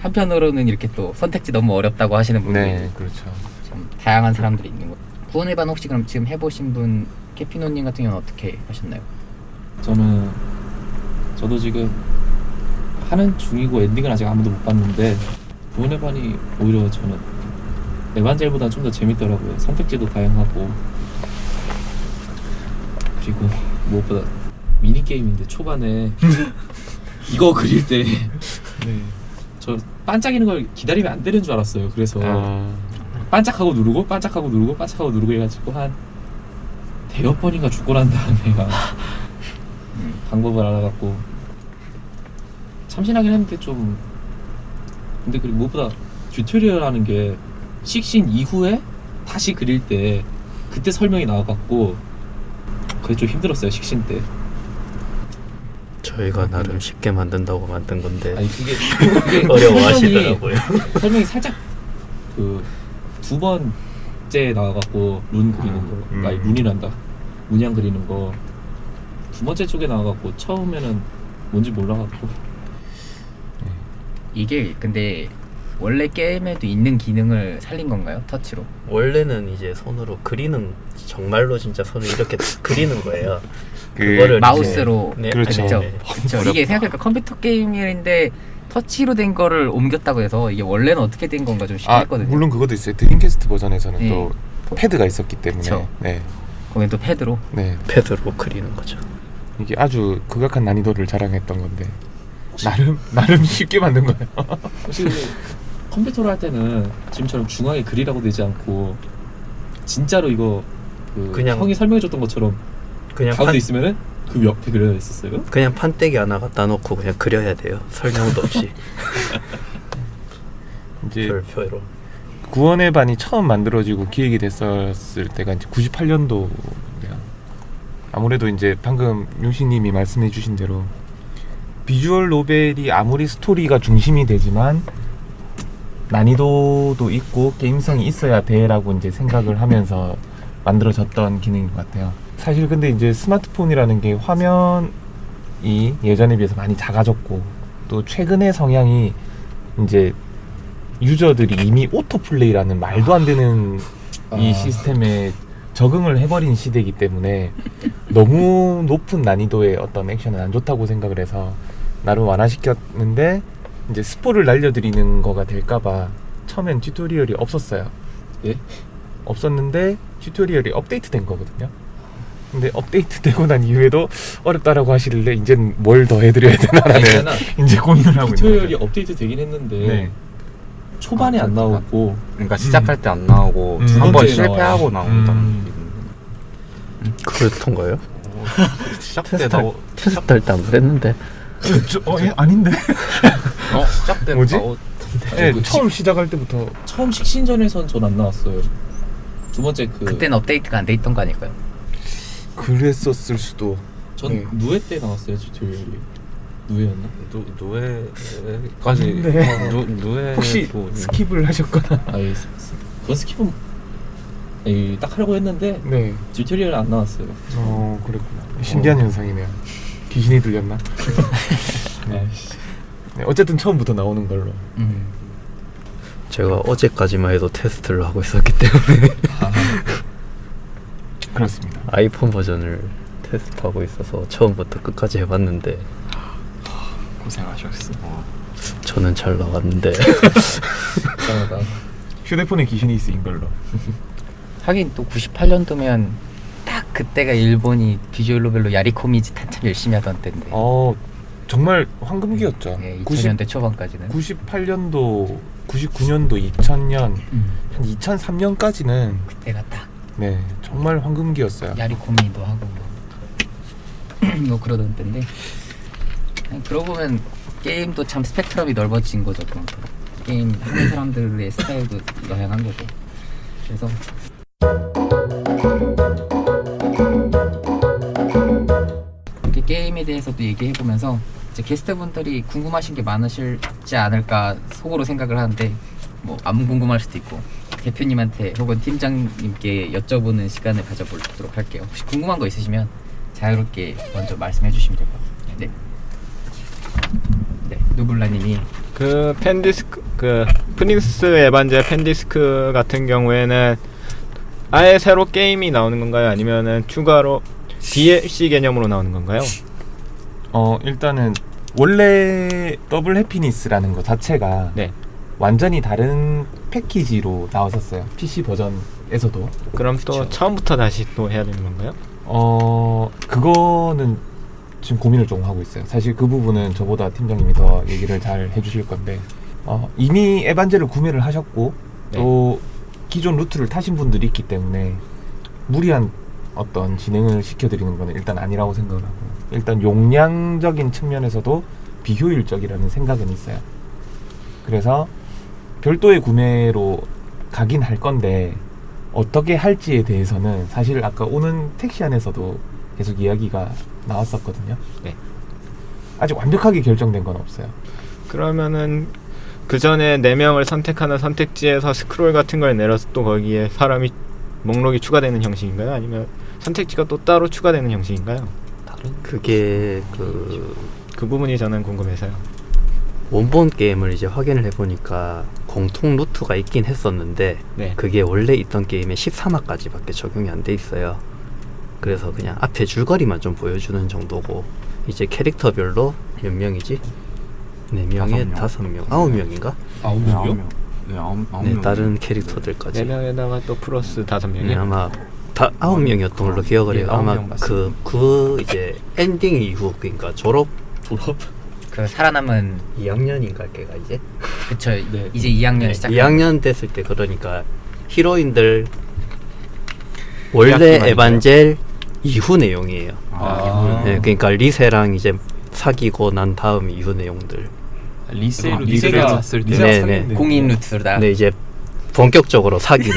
한편으로는 이렇게 또 선택지 너무 어렵다고 하시는 분들이 네, 그렇죠. 좀 다양한 사람들이 있는 거. 구원의 반 혹시 그럼 지금 해보신 분 캐피노님 같은 경우는 어떻게 하셨나요? 저도 지금 하는 중이고 엔딩은 아직 아무도 못 봤는데 구원의 반이 오히려 저는 에반젤보다 좀 더 재밌더라고요. 선택지도 다양하고 그리고 무엇보다 미니 게임인데 초반에 이거 그릴 때 저 반짝이는 걸 기다리면 안 되는 줄 알았어요. 그래서 반짝하고 누르고 반짝하고 누르고 반짝하고 누르고 해가지고 한 대여 번인가 죽고 난 다음에 방법을 알아갖고 참신하긴 했는데 좀 근데 그리고 무엇보다 튜토리얼 하는 게 식신 이후에 다시 그릴 때 그때 설명이 나와갖고 그게 좀 힘들었어요. 식신 때. 저희가 나름 쉽게 만든다고 만든 건데 아니 그게 어려워하시더라고요. 설명이 살짝 그 두 번째 나와갖고 룬 그리는 거, 아니 룬이란다. 문양 그리는 거 두 번째 쪽에 나와갖고 처음에는 뭔지 몰라갖고 이게 근데 원래 게임에도 있는 기능을 살린 건가요? 터치로? 원래는 이제 손으로 그리는 정말로 진짜 손을 이렇게 그리는 거예요. 그 그거를 마우스로 이제, 그렇죠. 그렇죠. 네. 그렇죠. 이게 생각해보니까 컴퓨터 게임인데 터치로 된 거를 옮겼다고 해서 이게 원래는 어떻게 된 건가 좀 싶었거든요. 물론 그것도 있어요. 드림캐스트 버전에서는 네. 또 패드가 있었기 때문에. 그쵸. 네. 거긴 또 패드로. 네. 패드로 그리는 거죠. 이게 아주 극악한 난이도를 자랑했던 건데 나름 쉽게 만든 거예요. 혹시 컴퓨터로 할 때는 지금처럼 중앙에 그리라고 되지 않고 진짜로 이거 그 그냥- 형이 설명해줬던 것처럼 그냥 가운데 판, 있으면은 그 옆에 그려져 있었어요? 그냥 판때기 하나 갖다 놓고 그냥 그려야 돼요. 설명도 없이 이제 별표로. 구원의 반이 처음 만들어지고 기획이 됐었을 때가 이제 98년도예요. 아무래도 이제 방금 용신님이 말씀해주신 대로 비주얼 노벨이 아무리 스토리가 중심이 되지만 난이도도 있고 게임성이 있어야 돼라고 이제 생각을 하면서 만들어졌던 기능인 것 같아요. 사실 근데 이제 스마트폰이라는 게 화면이 예전에 비해서 많이 작아졌고 또 최근의 성향이 이제 유저들이 이미 오토플레이라는 말도 안 되는 이 시스템에 적응을 해버린 시대이기 때문에 너무 높은 난이도의 어떤 액션은 안 좋다고 생각을 해서 나름 완화시켰는데 이제 스포를 날려드리는 거가 될까봐 처음엔 튜토리얼이 없었어요. 예? 없었는데 튜토리얼이 업데이트된 거거든요. 근데 업데이트되고 난 이후에도 어렵다라고 하시길래 이제는 뭘 더 해드려야 되나라는 이제 고민을 하고 있는 튜토리얼이 거죠. 업데이트 되긴 했는데 네. 초반에 안 나오고 그러니까 시작할 때 안 나오고 음. 한 번 번째에 실패하고 나온다는 그렇던가요? 시작 때 나오 테스트 할 때 안 그랬는데. 아닌데. 시작 때 뭐지? 나오 네, 그 처음 시작할 때부터 처음 식신전에선 전 안 나왔어요. 두 번째 그때는 업데이트가 안 돼 있던 거 아닐까요? 그랬었을 수도. 전 누에 때 나왔어요 튜토리얼이. 누에였나? 누에까지 네. 누에 혹시 스킵을 하셨거나. 아예 그건 스킵은 딱 하려고 했는데 네. 튜토리얼 안 나왔어요. 그랬구나. 신기한 현상이네요. 귀신이 들렸나? 아이씨. 네, 어쨌든 처음부터 나오는 걸로. 제가 어제까지만 해도 테스트를 하고 있었기 때문에 그렇습니다. 아이폰 버전을 테스트하고 있어서 처음부터 끝까지 해봤는데 고생하셨어. 저는 잘 나왔는데 이상하다. 휴대폰에 귀신이 있인 걸로. 하긴 또 98년도면 딱 그때가 일본이 비주얼 노벨로 야리코미지 한참 열심히 하던 때인데 정말 황금기였죠. 네, 2000년대 초반까지는 98년도, 99년도, 2000년, 한 2003년까지는 그때가 딱 네 정말 황금기였어요. 야리코미도 하고 뭐 그러던 때인데 아니, 그러고 보면 게임도 참 스펙트럼이 넓어진 거죠. 게임 하는 사람들의 스타일도 영향한 거고 그래서 이렇게 게임에 대해서도 얘기해보면서 이제 게스트분들이 궁금하신 게 많으실지 않을까 속으로 생각을 하는데 뭐 안 궁금할 수도 있고 대표님한테 혹은 팀장님께 여쭤보는 시간을 가져보도록 할게요. 혹시 궁금한 거 있으시면 자유롭게 먼저 말씀해 주시면 될 것 같아요. 네. 네, 누블라님이 그 펜디스크 그 프린스 에반젤 펜디스크 같은 경우에는 아예 새로 게임이 나오는 건가요? 아니면은 추가로 DLC 개념으로 나오는 건가요? 일단은 원래 더블 해피니스라는 거 자체가 네. 완전히 다른 패키지로 나왔었어요. PC 버전에서도. 그럼 또 그쵸. 처음부터 다시 또 해야 되는 건가요? 그거는 지금 고민을 좀 하고 있어요. 사실 그 부분은 저보다 팀장님이 더 얘기를 잘 해주실 건데 이미 에반젤을 구매를 하셨고 네. 또 기존 루트를 타신 분들이 있기 때문에 무리한 어떤 진행을 시켜드리는 거는 일단 아니라고 생각을 하고 일단 용량적인 측면에서도 비효율적이라는 생각은 있어요. 그래서 별도의 구매로 가긴 할 건데 어떻게 할지에 대해서는 사실 아까 오는 택시 안에서도 계속 이야기가 나왔었거든요. 네. 아직 완벽하게 결정된 건 없어요. 그러면은 그 전에 4명을 선택하는 선택지에서 스크롤 같은 걸 내려서 또 거기에 사람이 목록이 추가되는 형식인가요? 아니면 선택지가 또 따로 추가되는 형식인가요? 그게 그 부분이 저는 궁금해서요. 원본 게임을 이제 확인을 해보니까 공통 루트가 있긴 했었는데 네. 그게 원래 있던 게임의 13화까지밖에 적용이 안 돼 있어요. 그래서 그냥 앞에 줄거리만 좀 보여주는 정도고 이제 캐릭터별로 몇 명이지? 4명에 5명, 9명인가? 9명이요? 네, 아홉 네, 명. 다른 캐릭터들까지 4명에다가 또 플러스 5명이요? 네, 아마 다 9명이었던 걸로 기억을 해요. 예, 아마 9명 맞습니다. 그 이제 엔딩 이후 그러니까 졸업 그 살아남은 2학년인가 걔가 이제 그쵸 네. 이제 2학년 시작 2학년 됐을 때 그러니까 히로인들 원래 대학교가 에반젤 이후 내용이에요. 아. 네, 그러니까 리세랑 이제 사귀고 난 다음 이후 내용들. 리셀 리세가 샀을 때 네, 사귀는 네. 공인 루트다. 근데 이제 본격적으로 사귀는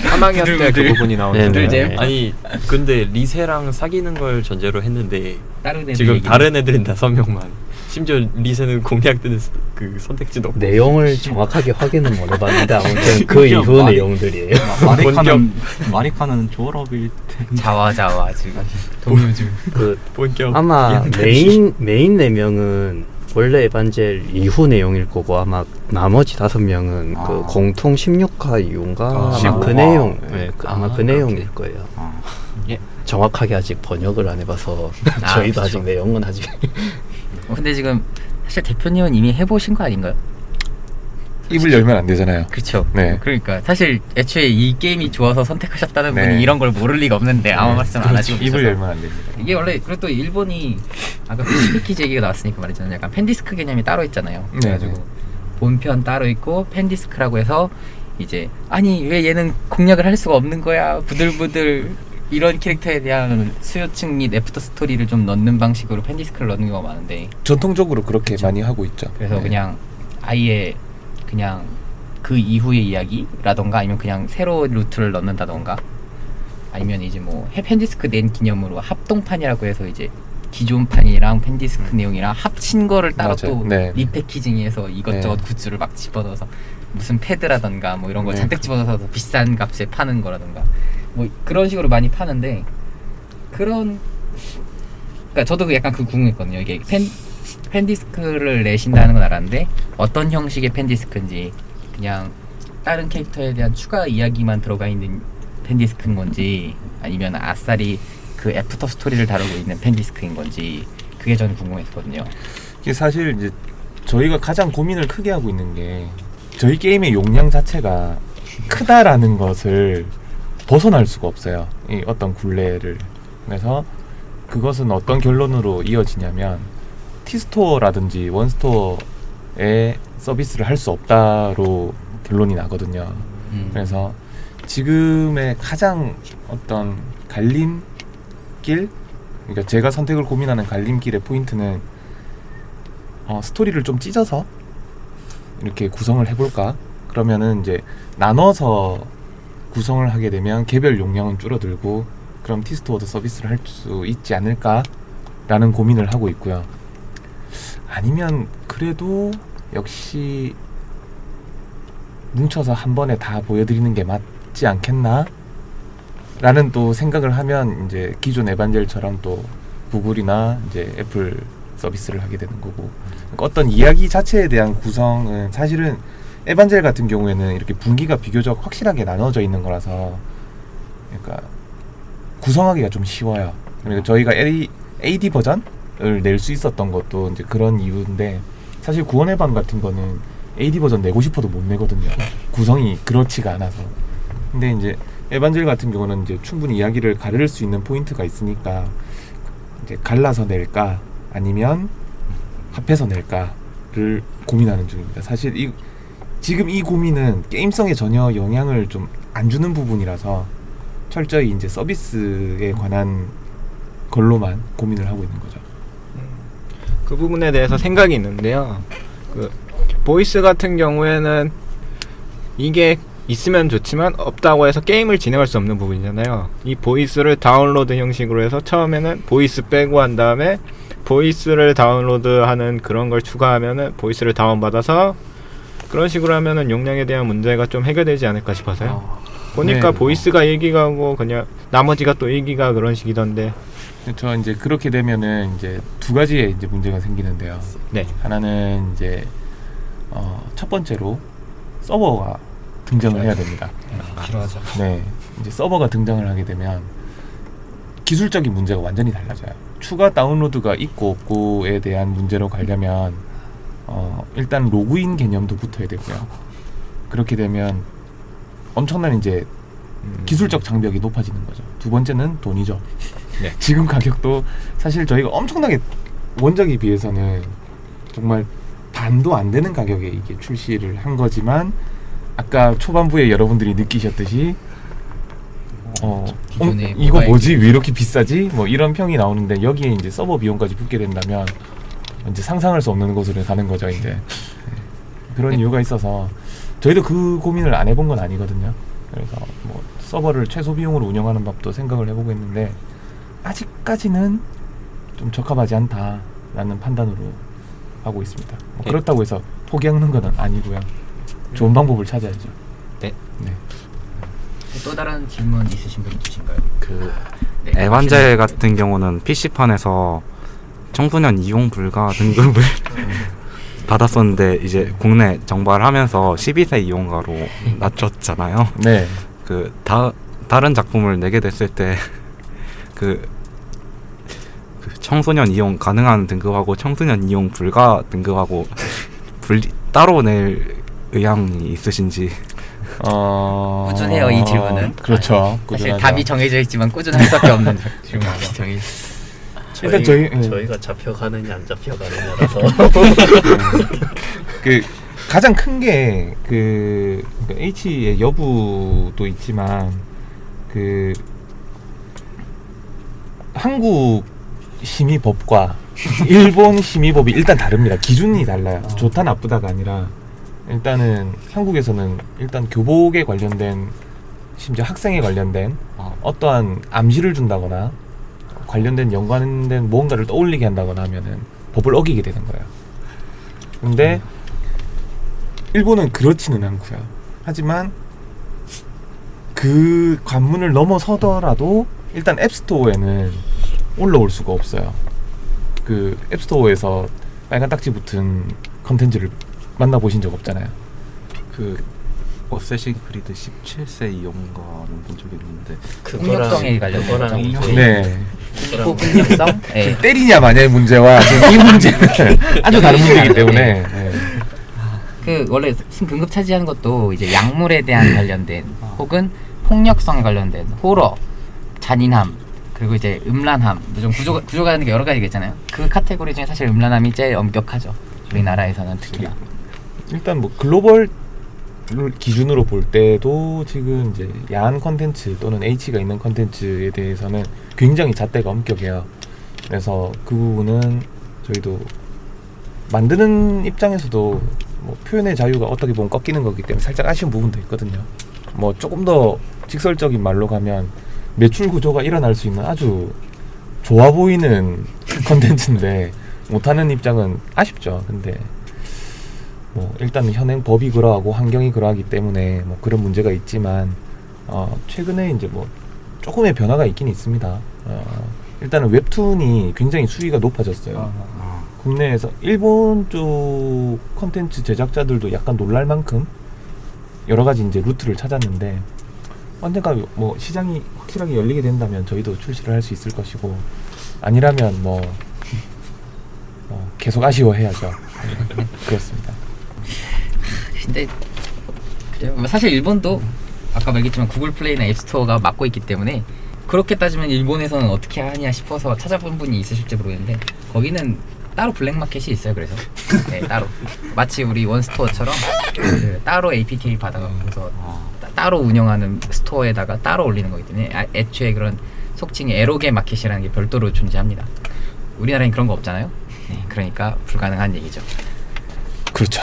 3학년 때 그 부분이 나오는데 네, 네. 네. 아니 근데 리세랑 사귀는 걸 전제로 했는데 다른 애들 지금 얘기는- 다른 애들은 5명만 심지어 리세는 공략되는 그 선택지도 없고 내용을 정확하게 확인은 못 해봤는데 아무튼 그 이후 내용들이에요. 마리카는 졸업일 텐데. 자와 지금 동료중 그 본격 아마 이학년이. 메인 4명은 원래 에반젤 이후 내용일 거고 아마 나머지 5명은 아. 그 공통 16화 이후인가 아마 15화. 그 내용 네. 아마 그 내용일 거예요. 아. 정확하게 아직 번역을 안 해봐서 저희도 그쵸. 아직 내용은 아직 근데 지금 사실 대표님은 이미 해보신 거 아닌가요? 입을 열면 안 되잖아요. 그쵸. 네. 그러니까 사실 애초에 이 게임이 좋아서 선택하셨다는 네. 분이 이런 걸 모를 리가 없는데 아무 말씀 안 하시고 입을 계셔서. 열면 안 됩니다. 이게 원래 그리고 또 일본이 아까 패키지 얘기가 나왔으니까 말했잖아요. 약간 팬디스크 개념이 따로 있잖아요. 네, 그래가지고 네. 본편 따로 있고 팬디스크라고 해서 이제 아니 왜 얘는 공략을 할 수가 없는 거야 부들부들 이런 캐릭터에 대한 수요층 및 애프터 스토리를 좀 넣는 방식으로 팬디스크를 넣는 경우가 많은데 전통적으로 그렇게 많이 하고 있죠. 그래서 네. 그냥 아예 그냥 그 이후의 이야기라던가 아니면 그냥 새로운 루트를 넣는다던가 아니면 이제 뭐 팬디스크 낸 기념으로 합동판이라고 해서 이제 기존 판이랑 팬디스크 내용이랑 합친 거를 따로 맞아요. 또 네. 리패키징해서 이것저것 네. 굿즈를 막 집어넣어서 무슨 패드라던가 뭐 이런 거 네. 잔뜩 집어넣어서 더 비싼 값에 파는 거라던가 뭐 그런 식으로 많이 파는데 그러니까 저도 약간 그 궁금했거든요. 이게 팬디스크를 내신다는 건 알았는데 어떤 형식의 팬디스크인지 그냥 다른 캐릭터에 대한 추가 이야기만 들어가 있는 팬디스크인 건지 아니면 아싸리 그 애프터 스토리를 다루고 있는 팬디스크인 건지 그게 저는 궁금했거든요. 이게 사실 이제 저희가 가장 고민을 크게 하고 있는 게 저희 게임의 용량 자체가 크다라는 것을 벗어날 수가 없어요. 이 어떤 굴레를. 그래서 그것은 어떤 결론으로 이어지냐면 T스토어라든지 원스토어에 서비스를 할 수 없다로 결론이 나거든요. 그래서 지금의 가장 어떤 갈림길, 그러니까 제가 선택을 고민하는 갈림길의 포인트는 스토리를 좀 찢어서 이렇게 구성을 해볼까? 그러면은 이제 나눠서 구성을 하게 되면 개별 용량은 줄어들고 그럼 티스트워드 서비스를 할 수 있지 않을까라는 고민을 하고 있고요. 아니면 그래도 역시 뭉쳐서 한 번에 다 보여드리는 게 맞지 않겠나? 라는 또 생각을 하면 이제 기존 에반젤처럼 또 구글이나 이제 애플 서비스를 하게 되는 거고, 그러니까 어떤 이야기 자체에 대한 구성은 사실은 에반젤 같은 경우에는 이렇게 분기가 비교적 확실하게 나눠져 있는 거라서 그러니까 구성하기가 좀 쉬워요. 그러니까 저희가 AD 버전을 낼 수 있었던 것도 이제 그런 이유인데, 사실 구원의 방 같은 거는 AD 버전 내고 싶어도 못 내거든요. 구성이 그렇지가 않아서. 근데 이제 에반젤 같은 경우는 이제 충분히 이야기를 가를 수 있는 포인트가 있으니까 이제 갈라서 낼까 아니면 합해서 낼까를 고민하는 중입니다. 사실 지금 이 고민은 게임성에 전혀 영향을 좀 안 주는 부분이라서 철저히 이제 서비스에 관한 걸로만 고민을 하고 있는 거죠. 그 부분에 대해서 생각이 있는데요. 그 보이스 같은 경우에는 이게 있으면 좋지만 없다고 해서 게임을 진행할 수 없는 부분이잖아요. 이 보이스를 다운로드 형식으로 해서 처음에는 보이스 빼고 한 다음에 보이스를 다운로드하는 그런 걸 추가하면은 보이스를 다운받아서 그런 식으로 하면은 용량에 대한 문제가 좀 해결되지 않을까 싶어서요. 보니까 네. 보이스가 1기가고 그냥 나머지가 또 1기가 그런 식이던데. 저 이제 그렇게 되면은 이제 두 가지의 이제 문제가 생기는데요. 네. 하나는 이제 첫 번째로 서버가 등장을 해야 됩니다. 필요하죠. 네, 이제 서버가 등장을 하게 되면 기술적인 문제가 완전히 달라져요. 추가 다운로드가 있고 없고에 대한 문제로 가려면 일단 로그인 개념도 붙어야 되고요. 그렇게 되면 엄청난 이제 기술적 장벽이 높아지는 거죠. 두 번째는 돈이죠. 네. 지금 가격도 사실 저희가 엄청나게 원작에 비해서는 정말 반도 안 되는 가격에 이게 출시를 한 거지만, 아까 초반부에 여러분들이 느끼셨듯이 기존의 이거 모바일 뭐지? 왜 이렇게 비싸지? 뭐 이런 평이 나오는데, 여기에 이제 서버 비용까지 붙게 된다면 이제 상상할 수 없는 곳으로 가는 거죠. 이제 그런 이유가 있어서 저희도 그 고민을 안 해본 건 아니거든요. 그래서 뭐 서버를 최소 비용으로 운영하는 법도 생각을 해보고 있는데 아직까지는 좀 적합하지 않다라는 판단으로 하고 있습니다. 뭐 그렇다고 해서 포기하는 건 아니고요. 좋은 방법을 찾아야죠. 네. 네. 또 다른 질문 있으신 분 있으신가요? 그 네, 에반젤 같은 경우는 PC판에서 청소년 이용 불가 등급을 받았었는데 이제 국내 정발하면서 12세 이용가로 낮췄잖아요. 네. 그 다른 작품을 내게 됐을 때 그 청소년 이용 가능한 등급하고 청소년 이용 불가 등급하고 따로 낼 의향이 있으신지. 꾸준해요, 이 질문은. 그렇죠. 사실 꾸준하죠. 답이 정해져 있지만 꾸준할 수밖에 없는 질문이죠. 일단 저희가 잡혀가느냐 안 잡혀가느냐라서 그 가장 큰 게 그 H의 여부도 있지만 그 한국 심의법과 일본 심의법이 일단 다릅니다. 기준이 달라요. 좋다 나쁘다가 아니라 일단은 한국에서는 일단 교복에 관련된, 심지어 학생에 관련된 어떠한 암시를 준다거나 관련된 연관된 무언가를 떠올리게 한다거나 하면은 법을 어기게 되는 거예요. 근데 일본은 그렇지는 않고요. 하지만 그 관문을 넘어서더라도 일단 앱스토어에는 올라올 수가 없어요. 그 앱스토어에서 빨간 딱지 붙은 컨텐츠를 만나보신 적 없잖아요. 그 어쌔신 크리드 17세 이용가는 본 적이 있는데 폭력성에 관련된 거죠. 네. 폭력성? 네. 때리냐 마냐의 문제와 지금 이 문제는 아주 다른 문제이기 때문에. 네. 그 원래 등급 차지하는 것도 이제 약물에 대한 관련된 혹은 폭력성에 관련된 호러, 잔인함, 그리고 이제 음란함, 좀 구조가 되는 게 여러 가지가 있잖아요. 그 카테고리 중에 사실 음란함이 제일 엄격하죠. 우리나라에서는 특히나. 일단 뭐 글로벌 기준으로 볼 때도 지금 이제 야한 컨텐츠 또는 H가 있는 컨텐츠에 대해서는 굉장히 잣대가 엄격해요. 그래서 그 부분은 저희도 만드는 입장에서도 뭐 표현의 자유가 어떻게 보면 꺾이는 거기 때문에 살짝 아쉬운 부분도 있거든요. 뭐 조금 더 직설적인 말로 가면 매출 구조가 일어날 수 있는 아주 좋아 보이는 컨텐츠인데 못하는 입장은 아쉽죠. 근데 뭐 일단 현행 법이 그러하고 환경이 그러하기 때문에 뭐 그런 문제가 있지만 최근에 이제 뭐 조금의 변화가 있긴 있습니다. 일단은 웹툰이 굉장히 수위가 높아졌어요. 국내에서 일본 쪽 컨텐츠 제작자들도 약간 놀랄 만큼 여러 가지 이제 루트를 찾았는데 언젠가 뭐 시장이 확실하게 열리게 된다면 저희도 출시를 할 수 있을 것이고 아니라면 뭐 계속 아쉬워해야죠. 그렇습니다. 근데 그래요. 뭐 사실 일본도 아까 말했지만 구글 플레이나 앱스토어가 맡고 있기 때문에 그렇게 따지면 일본에서는 어떻게 하냐 싶어서 찾아본 분이 있으실지 모르겠는데 거기는 따로 블랙마켓이 있어요. 그래서 네, 따로 마치 우리 원스토어처럼 따로 APK 받아가면서 따로 운영하는 스토어에다가 따로 올리는 거기 때문에 애초에 그런 속칭의 에로게 마켓이라는 게 별도로 존재합니다. 우리나라엔 그런 거 없잖아요. 네, 그러니까 불가능한 얘기죠. 그렇죠.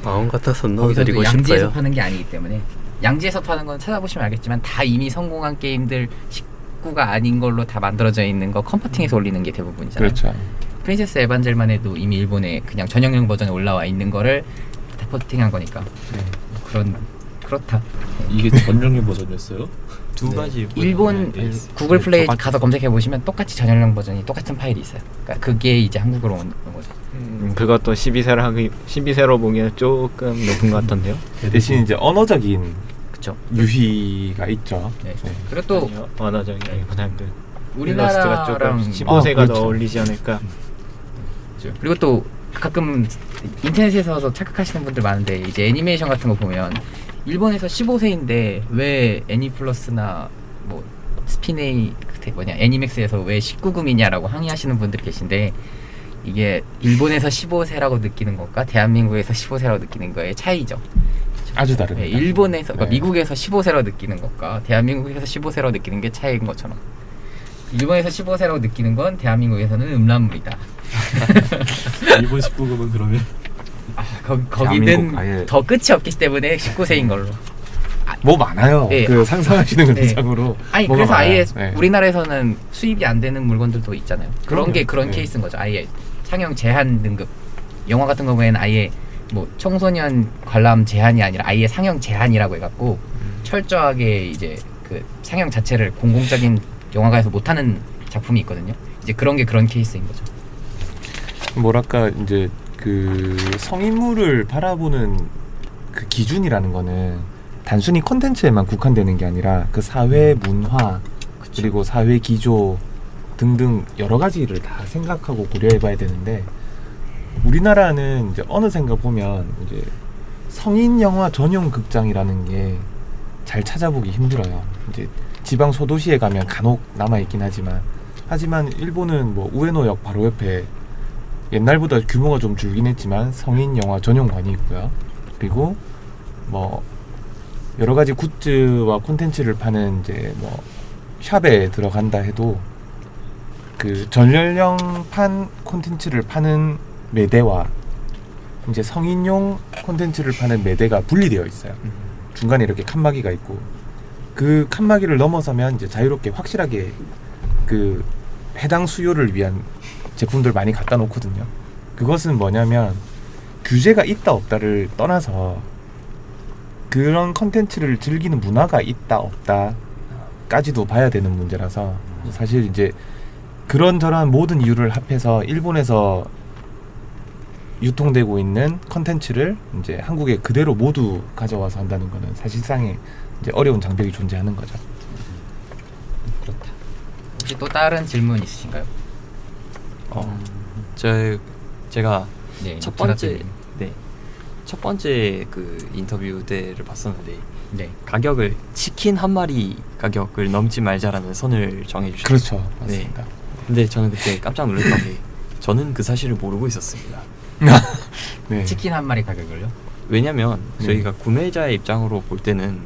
마음 같아서 거기서도 넣어드리고 양지에서 싶어요. 파는 게 아니기 때문에 양지에서 파는 건 찾아보시면 알겠지만 다 이미 성공한 게임들 식구가 아닌 걸로 다 만들어져 있는 거 컴퍼팅해서 올리는 게 대부분이잖아요. 그렇죠. 프린세스 에반젤만 해도 이미 일본에 그냥 전용형 버전에 올라와 있는 거를 다 포팅한 거니까 그렇다. 이게 전용의 버전이었어요? 두 가지 일본 네, 구글 플레이 똑같이. 가서 검색해 보시면 똑같이 전용형 버전이 똑같은 파일이 있어요. 그러니까 그게 이제 한국으로 온 거죠. 그것도 12세로 보기에는 조금 높은 것 같던데요. 대신 이제 언어적인 그렇죠. 유희가 있죠. 네. 네. 그리고 또 아니요, 언어적인 그냥 일러스트가 조금 우리나라랑 15세가 그렇죠. 더 어울리지 않을까. 그리고 또 가끔 인터넷에서 착각하시는 분들 많은데 이제 애니메이션 같은 거 보면 일본에서 15세인데 왜 애니플러스나 뭐 스피네이 애니맥스에서 왜 19금이냐라고 항의하시는 분들이 계신데 이게 일본에서 15세라고 느끼는 것과 대한민국에서 15세라고 느끼는 거의 차이죠. 아주 다릅니다. 네, 일본에서 그러니까 네. 미국에서 15세라고 느끼는 것과 대한민국에서 15세라고 느끼는 게 차이인 것처럼 일본에서 15세라고 느끼는 건 대한민국에서는 음란물이다. 일본 19금은 그러면 거기는 대한민국 아예- 더 끝이 없기 때문에 19세인 걸로. 뭐 많아요. 네. 그 상상하시는 것 네. 이상으로. 아니 뭐가 그래서 많아요. 아예 네. 우리나라에서는 수입이 안 되는 물건들도 있잖아요. 그런 그럼요. 게 그런 네. 케이스인 거죠. 아예 상영 제한 등급. 영화 같은 경우에는 아예 뭐 청소년 관람 제한이 아니라 아예 상영 제한이라고 해갖고 철저하게 이제 그 상영 자체를 공공적인 영화관에서 못하는 작품이 있거든요. 이제 그런 게 그런 케이스인 거죠. 뭐랄까 이제 그 성인물을 바라보는 그 기준이라는 거는 단순히 콘텐츠에만 국한되는 게 아니라 그 사회 문화 그리고 사회 기조 등등 여러 가지를 다 생각하고 고려해봐야 되는데 우리나라는 이제 어느샌가 보면 이제 성인 영화 전용 극장이라는 게 잘 찾아보기 힘들어요. 이제 지방 소도시에 가면 간혹 남아 있긴 하지만 일본은 뭐 우에노역 바로 옆에 옛날보다 규모가 좀 줄긴 했지만 성인 영화 전용관이 있고요. 그리고 뭐 여러 가지 굿즈와 콘텐츠를 파는 이제 뭐 샵에 들어간다 해도 그 전연령판 콘텐츠를 파는 매대와 이제 성인용 콘텐츠를 파는 매대가 분리되어 있어요. 중간에 이렇게 칸막이가 있고 그 칸막이를 넘어서면 이제 자유롭게 확실하게 그 해당 수요를 위한 제품들 많이 갖다 놓거든요. 그것은 뭐냐면 규제가 있다 없다를 떠나서 그런 컨텐츠를 즐기는 문화가 있다 없다까지도 봐야 되는 문제라서 사실 이제 그런저런 모든 이유를 합해서 일본에서 유통되고 있는 컨텐츠를 이제 한국에 그대로 모두 가져와서 한다는 거는 사실상의 이제 어려운 장벽이 존재하는 거죠. 그렇다. 혹시 또 다른 질문 있으신가요? 제가 네. 첫 번째 제가 첫 번째 그 인터뷰 때를 봤었는데 네. 가격을 치킨 한 마리 가격을 넘지 말자라는 선을 정해주셨어요. 그렇죠. 맞습니다. 근데 저는 그때 깜짝 놀랐던 게 저는 그 사실을 모르고 있었습니다. 네. 치킨 한 마리 가격을요? 왜냐면 네. 저희가 구매자의 입장으로 볼 때는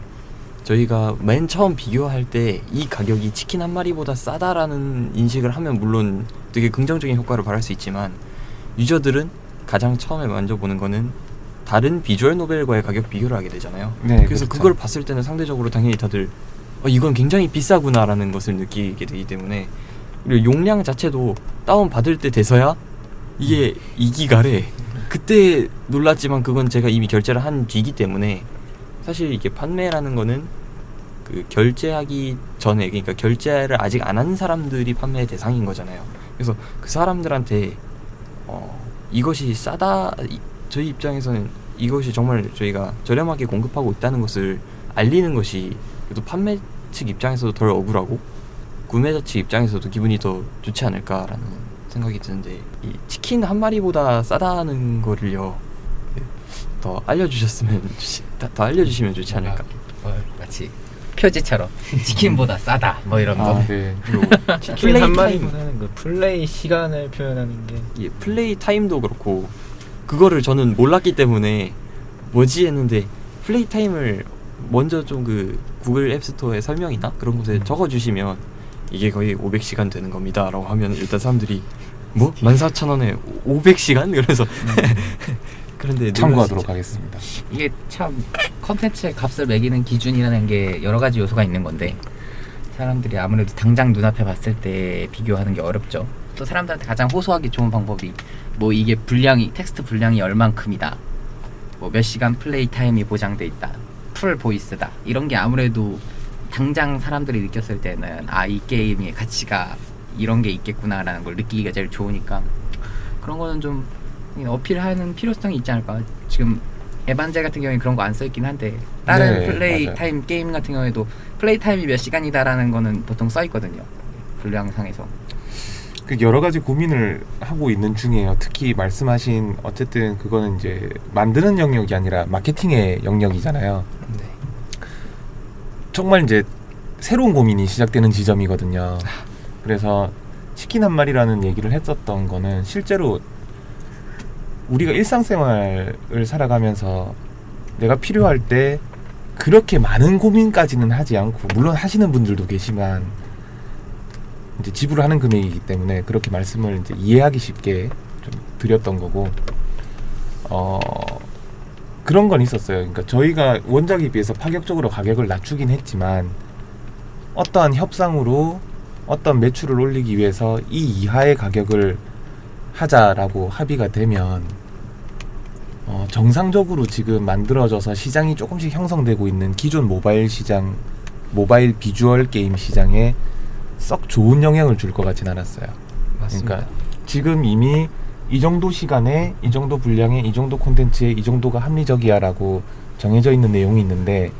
저희가 맨 처음 비교할 때 이 가격이 치킨 한 마리보다 싸다라는 인식을 하면 물론 되게 긍정적인 효과를 발할 수 있지만 유저들은 가장 처음에 만져보는 거는 다른 비주얼 노벨과의 가격 비교를 하게 되잖아요. 네, 그래서 그렇죠. 그걸 봤을 때는 상대적으로 당연히 다들 이건 굉장히 비싸구나라는 것을 느끼게 되기 때문에, 그리고 용량 자체도 다운 받을 때 돼서야 이게 2기가래. 그때 놀랐지만 그건 제가 이미 결제를 한 뒤이기 때문에, 사실 이게 판매라는 거는 그 결제하기 전에, 그러니까 결제를 아직 안 한 사람들이 판매 대상인 거잖아요. 그래서 그 사람들한테 이것이 싸다, 저희 입장에서는 이것이 정말 저희가 저렴하게 공급하고 있다는 것을 알리는 것이 그래도 판매 측 입장에서도 덜 억울하고 구매자 측 입장에서도 기분이 더 좋지 않을까라는 생각이 드는데, 이 치킨 한 마리보다 싸다는 거를요 더 알려주셨으면 더 알려주시면 좋지 않을까. 마치 표지처럼 치킨보다 싸다 뭐 이런 거. 네. 그리고 치킨 플레이 한 타임, 마리보다는 그 플레이 시간을 표현하는 게 예, 플레이 타임도 그렇고 그거를 저는 몰랐기 때문에 뭐지 했는데, 플레이 타임을 먼저 좀 그 구글 앱스토어의 설명이나 그런 곳에 적어주시면 이게 거의 500시간 되는 겁니다 라고 하면 일단 사람들이 뭐? 14,000원에 500시간? 그래서 그런데 참고하도록 하겠습니다. 이게 참 컨텐츠의 값을 매기는 기준이라는 게 여러 가지 요소가 있는 건데, 사람들이 아무래도 당장 눈앞에 봤을 때 비교하는 게 어렵죠. 또 사람들한테 가장 호소하기 좋은 방법이 뭐 이게 분량이, 텍스트 분량이 얼만큼이다, 뭐 몇 시간 플레이 타임이 보장돼 있다, 풀 보이스다, 이런 게 아무래도 당장 사람들이 느꼈을 때는 이 게임의 가치가 이런 게 있겠구나라는 걸 느끼기가 제일 좋으니까, 그런 거는 좀 어필하는 필요성이 있지 않을까. 지금 에반젤 같은 경우에 그런 거 안 써있긴 한데, 다른 네, 플레이 맞아요. 타임 게임 같은 경우에도 플레이 타임이 몇 시간이다라는 거는 보통 써있거든요, 분량상에서. 그 여러 가지 고민을 하고 있는 중이에요. 특히 말씀하신, 어쨌든 그거는 이제 만드는 영역이 아니라 마케팅의 영역이잖아요. 네. 정말 이제 새로운 고민이 시작되는 지점이거든요. 그래서 치킨 한 마리라는 얘기를 했었던 거는, 실제로 우리가 일상생활을 살아가면서 내가 필요할 때 그렇게 많은 고민까지는 하지 않고, 물론 하시는 분들도 계시만 이제 지불하는 금액이기 때문에 그렇게 말씀을 이제 이해하기 쉽게 좀 드렸던 거고, 그런 건 있었어요. 그러니까 저희가 원작에 비해서 파격적으로 가격을 낮추긴 했지만, 어떠한 협상으로 어떤 매출을 올리기 위해서 이 이하의 가격을 하자라고 합의가 되면, 정상적으로 지금 만들어져서 시장이 조금씩 형성되고 있는 기존 모바일 시장, 모바일 비주얼 게임 시장에 썩 좋은 영향을 줄 것 같진 않았어요. 맞습니다. 그러니까 지금 이미 이 정도 시간에 이 정도 분량에 이 정도 콘텐츠에 이 정도가 합리적이야라고 정해져 있는 내용이 있는데,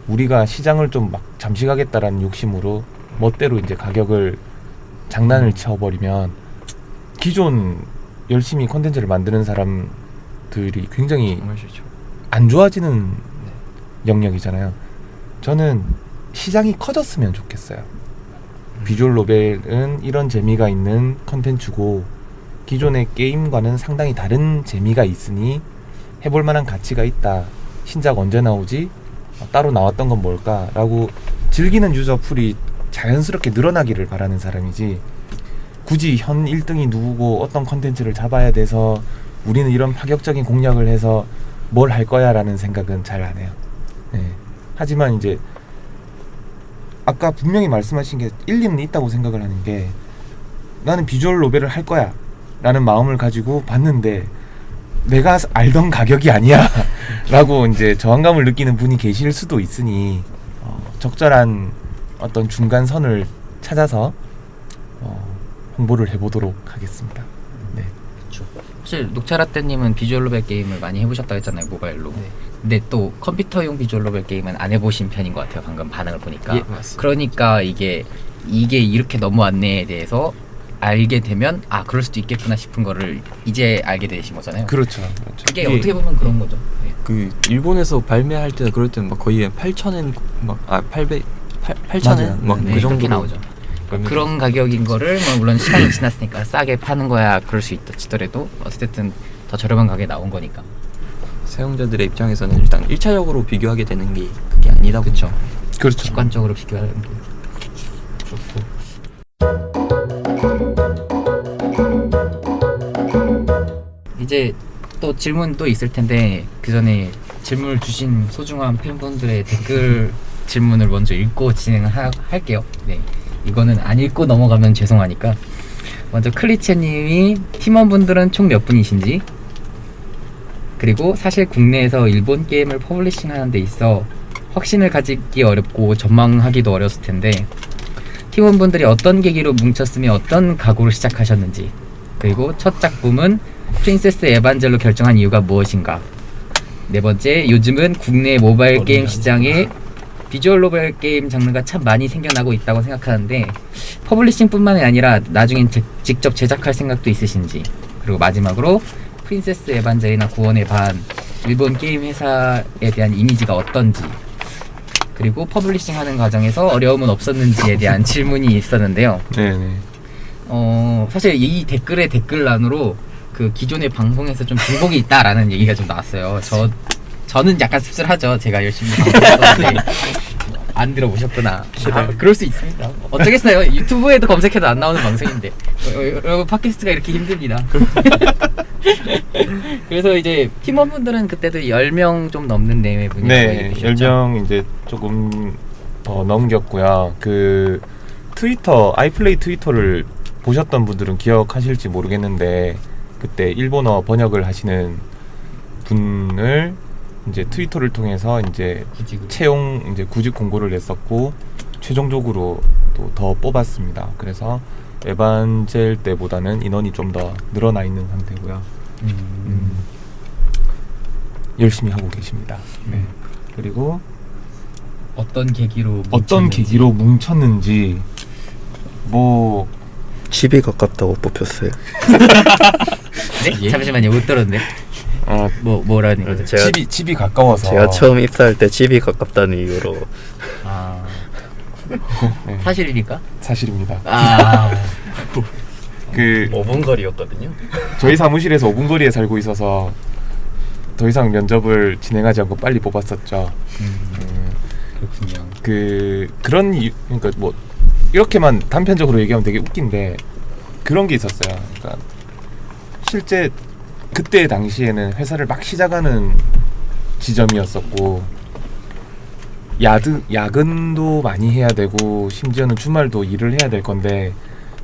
우리가 시장을 좀 막 잠식하겠다라는 욕심으로 멋대로 이제 가격을 장난을 쳐버리면 기존 열심히 콘텐츠를 만드는 사람들이 굉장히 정말 싫죠. 안 좋아지는 영역이잖아요. 저는 시장이 커졌으면 좋겠어요. 비주얼 노벨은 이런 재미가 있는 컨텐츠고, 기존의 게임과는 상당히 다른 재미가 있으니 해볼 만한 가치가 있다. 신작 언제 나오지? 따로 나왔던 건 뭘까? 라고 즐기는 유저 풀이 자연스럽게 늘어나기를 바라는 사람이지, 굳이 현 1등이 누구고 어떤 컨텐츠를 잡아야 돼서 우리는 이런 파격적인 공략을 해서 뭘 할 거야 라는 생각은 잘 안 해요. 네. 하지만 이제 아까 분명히 말씀하신 게 일리는 있다고 생각을 하는 게, 나는 비주얼 노벨을 할 거야 라는 마음을 가지고 봤는데 내가 알던 가격이 아니야 라고 이제 저항감을 느끼는 분이 계실 수도 있으니, 적절한 어떤 중간선을 찾아서 홍보를 해보도록 하겠습니다. 네. 사실 녹차라떼님은 비주얼 노벨 게임을 많이 해보셨다고 했잖아요, 모바일로. 네. 근데 또 컴퓨터용 비주얼 노벨 게임은 안 해보신 편인 것 같아요, 방금 반응을 보니까. 예, 맞습니다. 그러니까 이게 이렇게 넘어왔네에 대해서 알게 되면 그럴 수도 있겠구나 싶은 거를 이제 알게 되신 거잖아요. 그렇죠. 그렇죠. 이게 이게- 어떻게 보면 그런 거죠. 네. 그 일본에서 발매할 때는 그럴 때는 막 거의 8,000엔 막 800 8,000엔 맞아요. 막 네, 그 그렇게 정도 나오죠. 그런 가격인 거를 뭐 물론 시간이 지났으니까 싸게 파는 거야 그럴 수 있더라도 어쨌든 더 저렴한 가격에 나온 거니까. 사용자들의 입장에서는 일단 1차적으로 비교하게 되는 게 그게 아니다 보죠. 그렇죠. 직관적으로 비교하는 게 좋고. 이제 또 또 질문 또 있을 텐데 그 전에 질문을 주신 소중한 팬분들의 댓글 질문을 먼저 읽고 진행할게요. 네, 이거는 안 읽고 넘어가면 죄송하니까 먼저 클리체님이 팀원분들은 총 몇 분이신지, 그리고 사실 국내에서 일본 게임을 퍼블리싱하는 데 있어 확신을 가지기 어렵고 전망하기도 어려웠을 텐데 팀원분들이 어떤 계기로 뭉쳤으며 어떤 각오로 시작하셨는지, 그리고 첫 작품은 프린세스 에반젤로 결정한 이유가 무엇인가. 네 번째, 요즘은 국내 모바일 게임 시장에 비주얼 노벨 게임 장르가 참 많이 생겨나고 있다고 생각하는데 퍼블리싱뿐만이 아니라 나중엔 직접 제작할 생각도 있으신지, 그리고 마지막으로 프린세스 에반젤이나 구원의 반 일본 게임 회사에 대한 이미지가 어떤지, 그리고 퍼블리싱하는 과정에서 어려움은 없었는지에 대한 질문이 있었는데요. 네네. 사실 이 댓글의 댓글란으로 그 기존의 방송에서 좀 빈복이 있다라는 얘기가 좀 나왔어요. 저는 약간 씁쓸하죠. 제가 열심히 방송했었는데 안 들어보셨구나. 그럴 수 있습니다. 어쩌겠어요. 유튜브에도 검색해도 안 나오는 방송인데 여러분 팟캐스트가 이렇게 힘듭니다. 그래서 이제 팀원분들은 그때도 10명 좀 넘는 내외분이 네, 10명 이제 조금 넘겼고요. 그 트위터, 아이플레이 트위터를 보셨던 분들은 기억하실지 모르겠는데 그때 일본어 번역을 하시는 분을 이제 트위터를 통해서 이제 채용 이제 구직 공고를 냈었고 최종적으로 또 더 뽑았습니다. 그래서 에반젤 때보다는 인원이 좀 더 늘어나 있는 상태고요. 열심히 하고 계십니다. 네. 그리고 어떤 계기로 뭉쳤는지 뭐 집이 가깝다고 뽑혔어요. 네? 잠시만요. 못 들었네. 뭐라는 거죠? 집이 가까워서 제가 처음 입사할 때 집이 가깝다는 이유로 네. 사실이니까? 사실입니다. 그 5분 거리였거든요. 저희 사무실에서 5분 거리에 살고 있어서 더 이상 면접을 진행하지 않고 빨리 뽑았었죠. 그렇군요. 그런 이유, 그러니까 뭐 이렇게만 단편적으로 얘기하면 되게 웃긴데 그런 게 있었어요. 그러니까 실제 그때 당시에는 회사를 막 시작하는 지점이었었고 야근도 많이 해야 되고 심지어는 주말도 일을 해야 될 건데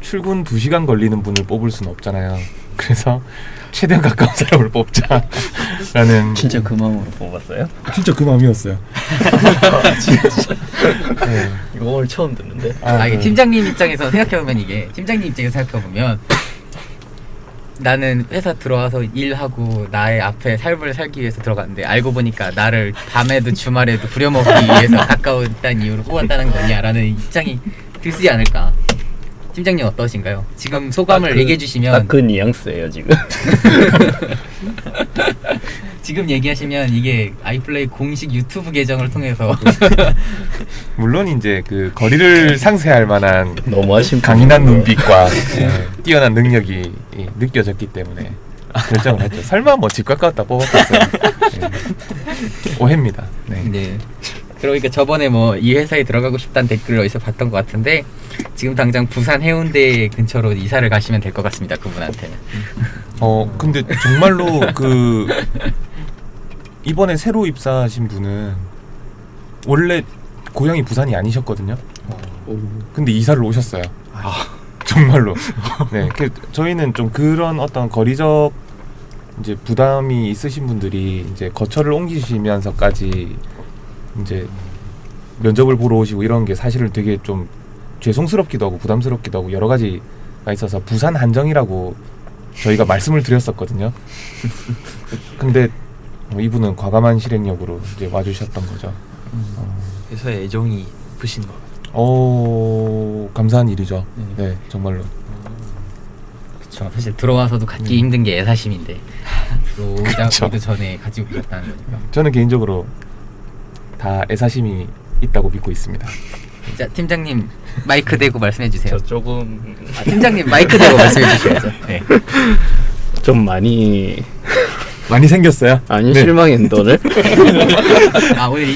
출근 2시간 걸리는 분을 뽑을 수는 없잖아요. 그래서 최대한 가까운 사람을 뽑자라는 진짜 그 마음으로 뽑았어요? 진짜 그 마음이었어요. 네. 이거 오늘 처음 듣는데. 이게 팀장님 입장에서 생각해보면 이게 팀장님 입장에서 생각해보면 나는 회사 들어와서 일하고 나의 앞에 삶을 살기 위해서 들어갔는데 알고 보니까 나를 밤에도 주말에도 부려먹기 위해서 가까웠다는 이유로 뽑았다는 거냐라는 입장이 들지 않을까. 팀장님 어떠신가요? 지금 소감을 얘기해 주시면. 딱 그 뉘앙스예요 지금. 지금 얘기하시면 이게 아이플레이 공식 유튜브 계정을 통해서 물론 이제 그 거리를 상쇄할 만한 너무하신 강인한 눈빛과 뛰어난 능력이 느껴졌기 때문에 결정을 했죠. 설마 뭐 집 가까웠다 뽑았겠어요. 오해입니다. 네. 네. 그러니까 저번에 뭐 이 회사에 들어가고 싶다는 댓글을 어디서 봤던 것 같은데 지금 당장 부산 해운대 근처로 이사를 가시면 될 것 같습니다. 그분한테는. 근데 정말로 그 이번에 새로 입사하신 분은 원래 고향이 부산이 아니셨거든요. 근데 이사를 오셨어요. 정말로. 네, 저희는 좀 그런 어떤 거리적 이제 부담이 있으신 분들이 이제 거처를 옮기시면서까지 이제 면접을 보러 오시고 이런 게 사실은 되게 좀 죄송스럽기도 하고 부담스럽기도 하고 여러 가지가 있어서 부산 한정이라고 저희가 말씀을 드렸었거든요. 근데 이분은 과감한 실행력으로 이제 와주셨던 거죠. 회사에 애정이 부신 거. 감사한 일이죠. 네, 정말로. 그렇죠. 사실 들어와서도 갖기 힘든 게 애사심인데 들어오자기도 전에 가지고 계셨다는 거니까. 저는 개인적으로 다 애사심이 있다고 믿고 있습니다. 자, 팀장님 마이크 대고 말씀해 주세요. 저 조금 팀장님 마이크 대고 말씀해 주셔야죠. 네. 좀 많이 생겼어요? 아니 네. 실망했는데 오늘.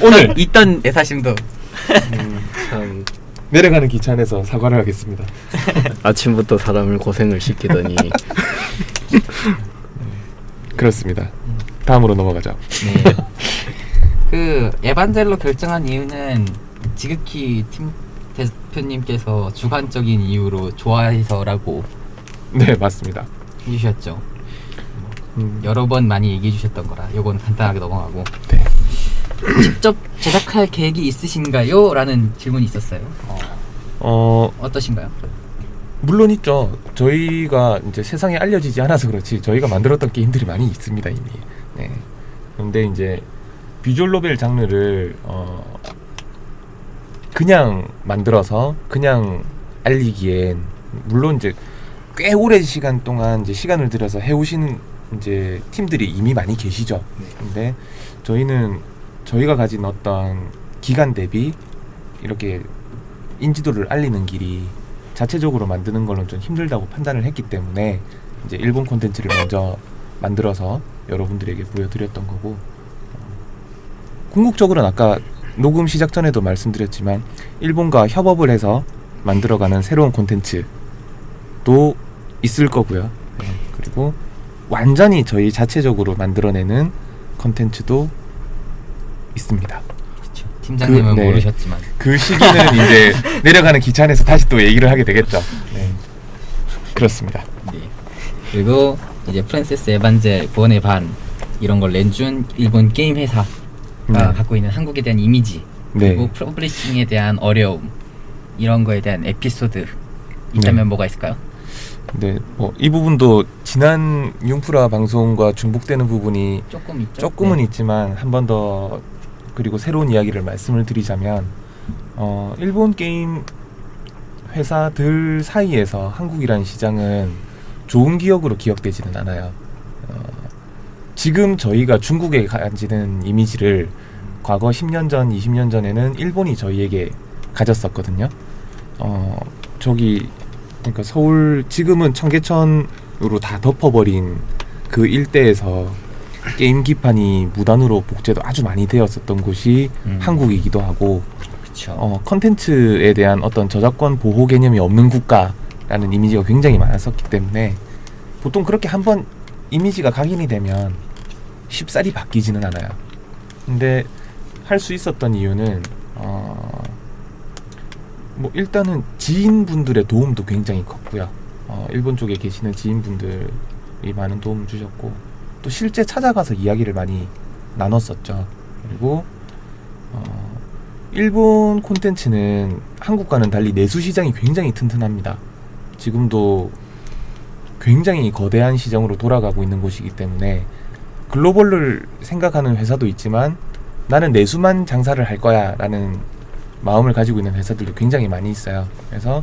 오늘 있던 애사심도 참 내려가는 기차 안에서 사과를 하겠습니다. 아침부터 사람을 고생을 시키더니 그렇습니다. 다음으로 넘어가죠. 네. 그 에반젤로 결정한 이유는 지극히 팀 대표님께서 주관적인 이유로 좋아해서라고 네, 맞습니다. 해주셨죠. 음, 여러 번 많이 얘기해 주셨던 거라 요건 간단하게 넘어가고. 네. 직접 제작할 계획이 있으신가요? 라는 질문이 있었어요. 어떠신가요? 물론 있죠. 저희가 이제 세상에 알려지지 않아서 그렇지 저희가 만들었던 게임들이 많이 있습니다 이미. 네. 그런데 이제 비주얼 노벨 장르를 그냥 만들어서 그냥 알리기엔 물론 이제 꽤 오랜 시간 동안 이제 시간을 들여서 해오시는 이제 팀들이 이미 많이 계시죠. 근데 저희는 저희가 가진 어떤 기간 대비 이렇게 인지도를 알리는 길이 자체적으로 만드는 거는 좀 힘들다고 판단을 했기 때문에 이제 일본 콘텐츠를 먼저 만들어서 여러분들에게 보여드렸던 거고, 궁극적으로는 아까 녹음 시작 전에도 말씀드렸지만 일본과 협업을 해서 만들어가는 새로운 콘텐츠도 있을 거고요. 네, 그리고 완전히 저희 자체적으로 만들어내는 콘텐츠도 있습니다. 그렇죠. 팀장님은 네. 모르셨지만 그 시기는 이제 내려가는 기차 안에서 다시 또 얘기를 하게 되겠죠. 네. 그렇습니다. 네. 그리고 이제 프린세스 에반젤 구원의 반 이런 걸 낸준 일본 게임 회사가 갖고 있는 한국에 대한 이미지, 네. 그리고 퍼블리싱에 대한 어려움, 이런 거에 대한 에피소드 있다면 네. 뭐가 있을까요? 네, 뭐 이 부분도 지난 융프라 방송과 중복되는 부분이 조금 있죠. 조금은 네. 있지만 한 번 더 그리고 새로운 이야기를 말씀을 드리자면 일본 게임 회사들 사이에서 한국이라는 시장은 좋은 기억으로 기억되지는 않아요. 지금 저희가 중국에 가지는 이미지를 과거 10년 전, 20년 전에는 일본이 저희에게 가졌었거든요. 저기 그러니까 서울 지금은 청계천으로 다 덮어버린 그 일대에서 게임 기판이 무단으로 복제도 아주 많이 되었었던 곳이 한국이기도 하고, 그렇죠. 컨텐츠에 대한 어떤 저작권 보호 개념이 없는 국가라는 이미지가 굉장히 많았었기 때문에 보통 그렇게 한번 이미지가 각인이 되면 쉽사리 바뀌지는 않아요. 근데 할 수 있었던 이유는 뭐 일단은 지인분들의 도움도 굉장히 컸고요. 일본 쪽에 계시는 지인분들이 많은 도움을 주셨고, 또 실제 찾아가서 이야기를 많이 나눴었죠. 그리고 일본 콘텐츠는 한국과는 달리 내수 시장이 굉장히 튼튼합니다. 지금도 굉장히 거대한 시장으로 돌아가고 있는 곳이기 때문에 글로벌을 생각하는 회사도 있지만 나는 내수만 장사를 할 거야 라는 마음을 가지고 있는 회사들도 굉장히 많이 있어요. 그래서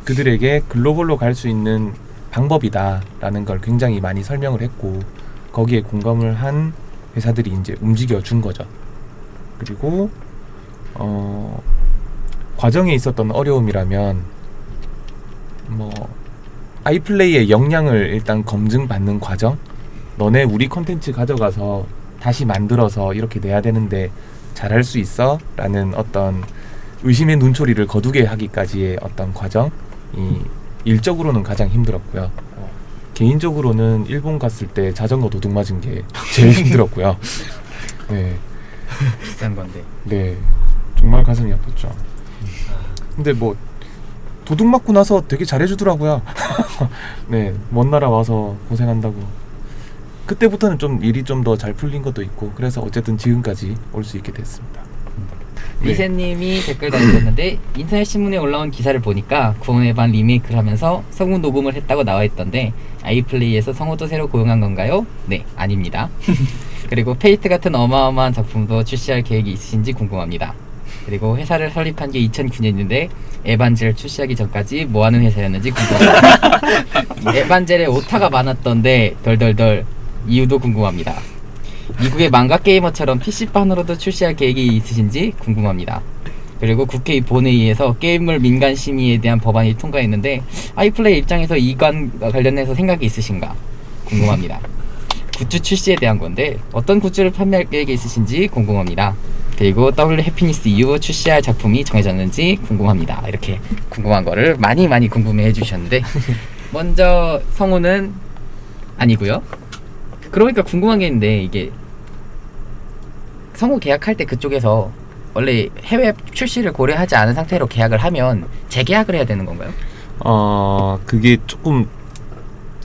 그들에게 글로벌로 갈 수 있는 방법이다 라는 걸 굉장히 많이 설명을 했고, 거기에 공감을 한 회사들이 이제 움직여 준 거죠. 그리고 과정에 있었던 어려움이라면 뭐 아이플레이의 역량을 일단 검증받는 과정, 너네 우리 콘텐츠 가져가서 다시 만들어서 이렇게 내야 되는데 잘할 수 있어? 라는 어떤 의심의 눈초리를 거두게 하기까지의 어떤 과정이 일적으로는 가장 힘들었고요. 개인적으로는 일본 갔을 때 자전거 도둑 맞은 게 제일 힘들었고요. 네, 비싼 건데. 네, 정말 가슴이 아팠죠. 근데 뭐 도둑 맞고 나서 되게 잘해주더라고요. 네, 먼 나라 와서 고생한다고. 그때부터는 좀 일이 좀 더 잘 풀린 것도 있고, 그래서 어쨌든 지금까지 올 수 있게 됐습니다. 리세님이 댓글 달으셨는데 인터넷 신문에 올라온 기사를 보니까 구원의 반 리메이크를 하면서 성우 녹음을 했다고 나와 있던데 아이플레이에서 성우도 새로 고용한 건가요? 네, 아닙니다. 그리고 페이트 같은 어마어마한 작품도 출시할 계획이 있으신지 궁금합니다. 그리고 회사를 설립한 게 2009년인데 에반젤 출시하기 전까지 뭐하는 회사였는지 궁금합니다. 에반젤에 오타가 많았던데 덜덜덜 이유도 궁금합니다. 미국의 망가 게이머처럼 PC판으로도 출시할 계획이 있으신지 궁금합니다. 그리고 국회 본회의에서 게임물 민간 심의에 대한 법안이 통과했는데 아이플레이 입장에서 이관 관련해서 생각이 있으신가 궁금합니다. 굿즈 출시에 대한 건데 어떤 굿즈를 판매할 계획이 있으신지 궁금합니다. 그리고 W 해피니스 이후 출시할 작품이 정해졌는지 궁금합니다. 이렇게 궁금한 거를 많이 궁금해 해주셨는데 먼저 성우는 아니고요. 그러니까 궁금한 게 있는데 이게 성우 계약할 때 그쪽에서 원래 해외 출시를 고려하지 않은 상태로 계약을 하면 재계약을 해야 되는 건가요? 그게 조금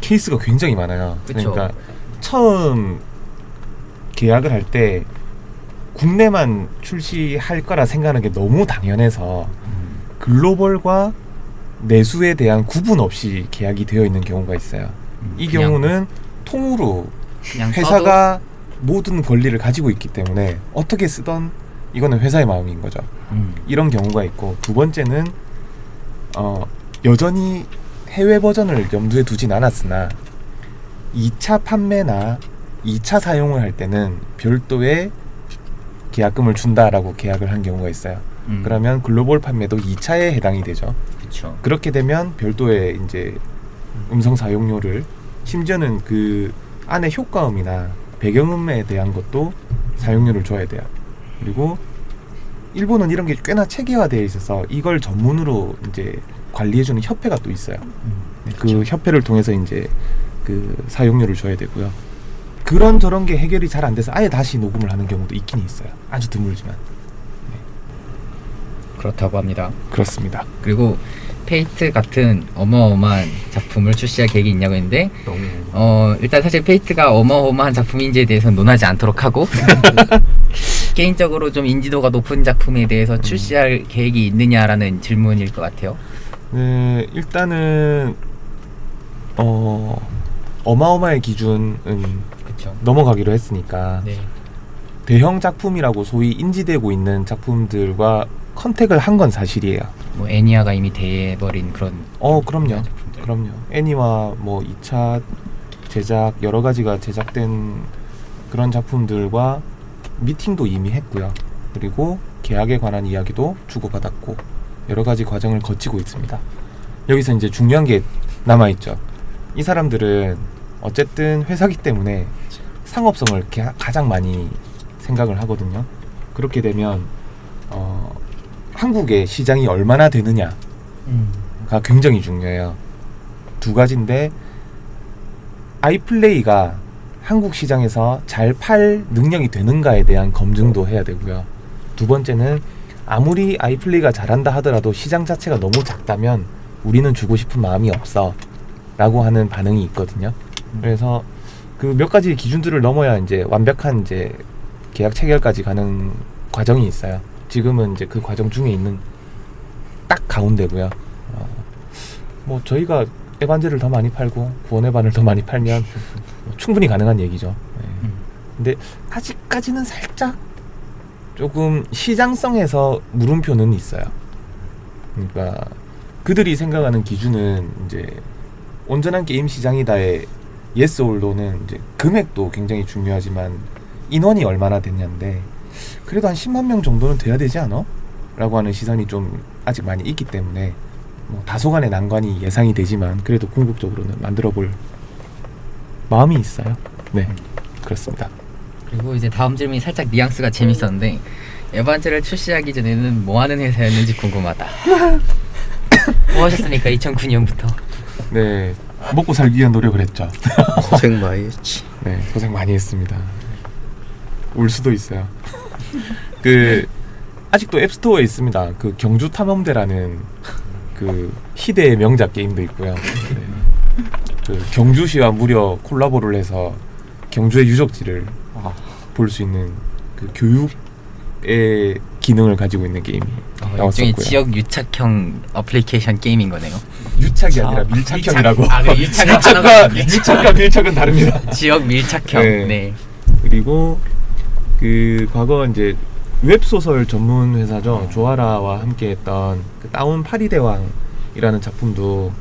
케이스가 굉장히 많아요. 그쵸. 그러니까 처음 계약을 할 때 국내만 출시할 거라 생각하는 게 너무 당연해서 글로벌과 내수에 대한 구분 없이 계약이 되어 있는 경우가 있어요. 이 그냥- 경우는 통으로 그냥 회사가 모든 권리를 가지고 있기 때문에 어떻게 쓰던 이거는 회사의 마음인 거죠. 이런 경우가 있고, 두 번째는 여전히 해외 버전을 염두에 두진 않았으나 2차 판매나 2차 사용을 할 때는 별도의 계약금을 준다라고 계약을 한 경우가 있어요. 그러면 글로벌 판매도 2차에 해당이 되죠. 그렇죠. 그렇게 되면 별도의 이제 음성 사용료를, 심지어는 그 안에 효과음이나 배경음에 대한 것도 사용료를 줘야 돼요. 그리고 일본은 이런 게 꽤나 체계화되어 있어서 이걸 전문으로 이제 관리해주는 협회가 또 있어요. 그 협회를 통해서 이제 그 사용료를 줘야 되고요. 그런 저런 게 해결이 잘 안 돼서 아예 다시 녹음을 하는 경우도 있긴 있어요. 아주 드물지만. 그렇다고 합니다. 그렇습니다. 그리고 페이트 같은 어마어마한 작품을 출시할 계획이 있냐고 했는데 일단 사실 페이트가 어마어마한 작품인지에 대해서는 논하지 않도록 하고 개인적으로 좀 인지도가 높은 작품에 대해서 출시할 계획이 있느냐라는 질문일 것 같아요. 네, 일단은 어마어마의 기준은 그렇죠. 넘어가기로 했으니까 네. 대형 작품이라고 소위 인지되고 있는 작품들과 컨택을 한 건 사실이에요. 뭐 애니아가 이미 돼버린 그런 그럼요. 작품들. 그럼요. 애니와 뭐 2차 제작 여러 가지가 제작된 그런 작품들과 미팅도 이미 했고요. 그리고 계약에 관한 이야기도 주고받았고 여러 가지 과정을 거치고 있습니다. 여기서 이제 중요한 게 남아있죠. 이 사람들은 어쨌든 회사기 때문에 상업성을 가장 많이 생각을 하거든요. 그렇게 되면 한국의 시장이 얼마나 되느냐가 굉장히 중요해요. 두 가지인데, 아이플레이가 한국 시장에서 잘 팔 능력이 되는가에 대한 검증도 해야 되고요. 두 번째는 아무리 아이플레이가 잘한다 하더라도 시장 자체가 너무 작다면 우리는 주고 싶은 마음이 없어 라고 하는 반응이 있거든요. 그래서 그 몇 가지 기준들을 넘어야 이제 완벽한 이제 계약 체결까지 가는 과정이 있어요. 지금은 이제 그 과정 중에 있는 딱 가운데고요. 뭐 저희가 에반제를 더 많이 팔고 구원의 반을 더 많이 팔면 충분히 가능한 얘기죠. 네. 근데 아직까지는 살짝 조금 시장성에서 물음표는 있어요. 그러니까 그들이 생각하는 기준은 이제 온전한 게임 시장이다의 예스 올로는 이제 금액도 굉장히 중요하지만 인원이 얼마나 됐냐인데, 그래도 한 10만 명 정도는 돼야 되지 않아? 라고 하는 시선이 좀 아직 많이 있기 때문에 뭐 다소간의 난관이 예상이 되지만 그래도 궁극적으로는 만들어 볼 마음이 있어요. 네, 그렇습니다. 그리고 이제 다음 질문이 살짝 뉘앙스가 재밌었는데, 에반제를 출시하기 전에는 뭐 하는 회사였는지 궁금하다. 뭐 하셨습니까? 2009년부터. 네, 먹고 살기 위한 노력을 했죠. 고생 많이 했지. 네, 고생 많이 했습니다. 울 수도 있어요. 그 아직도 앱스토어에 있습니다. 그 경주 탐험대라는 그 희대의 명작 게임도 있고요. 네. 그 경주시와 무려 콜라보를 해서 경주의 유적지를 볼 수 있는 그 교육의 기능을 가지고 있는 게임이 일종의 나왔었고요. 지역 유착형 어플리케이션 게임인 거네요. 유착이 아니라 밀착형이라고. 그 유착과 밀착은 다릅니다. 지역 밀착형. 네. 네. 그리고 그 과거 이제 웹소설 전문 회사죠. 조아라와 함께했던 그 다운 파리대왕이라는 작품도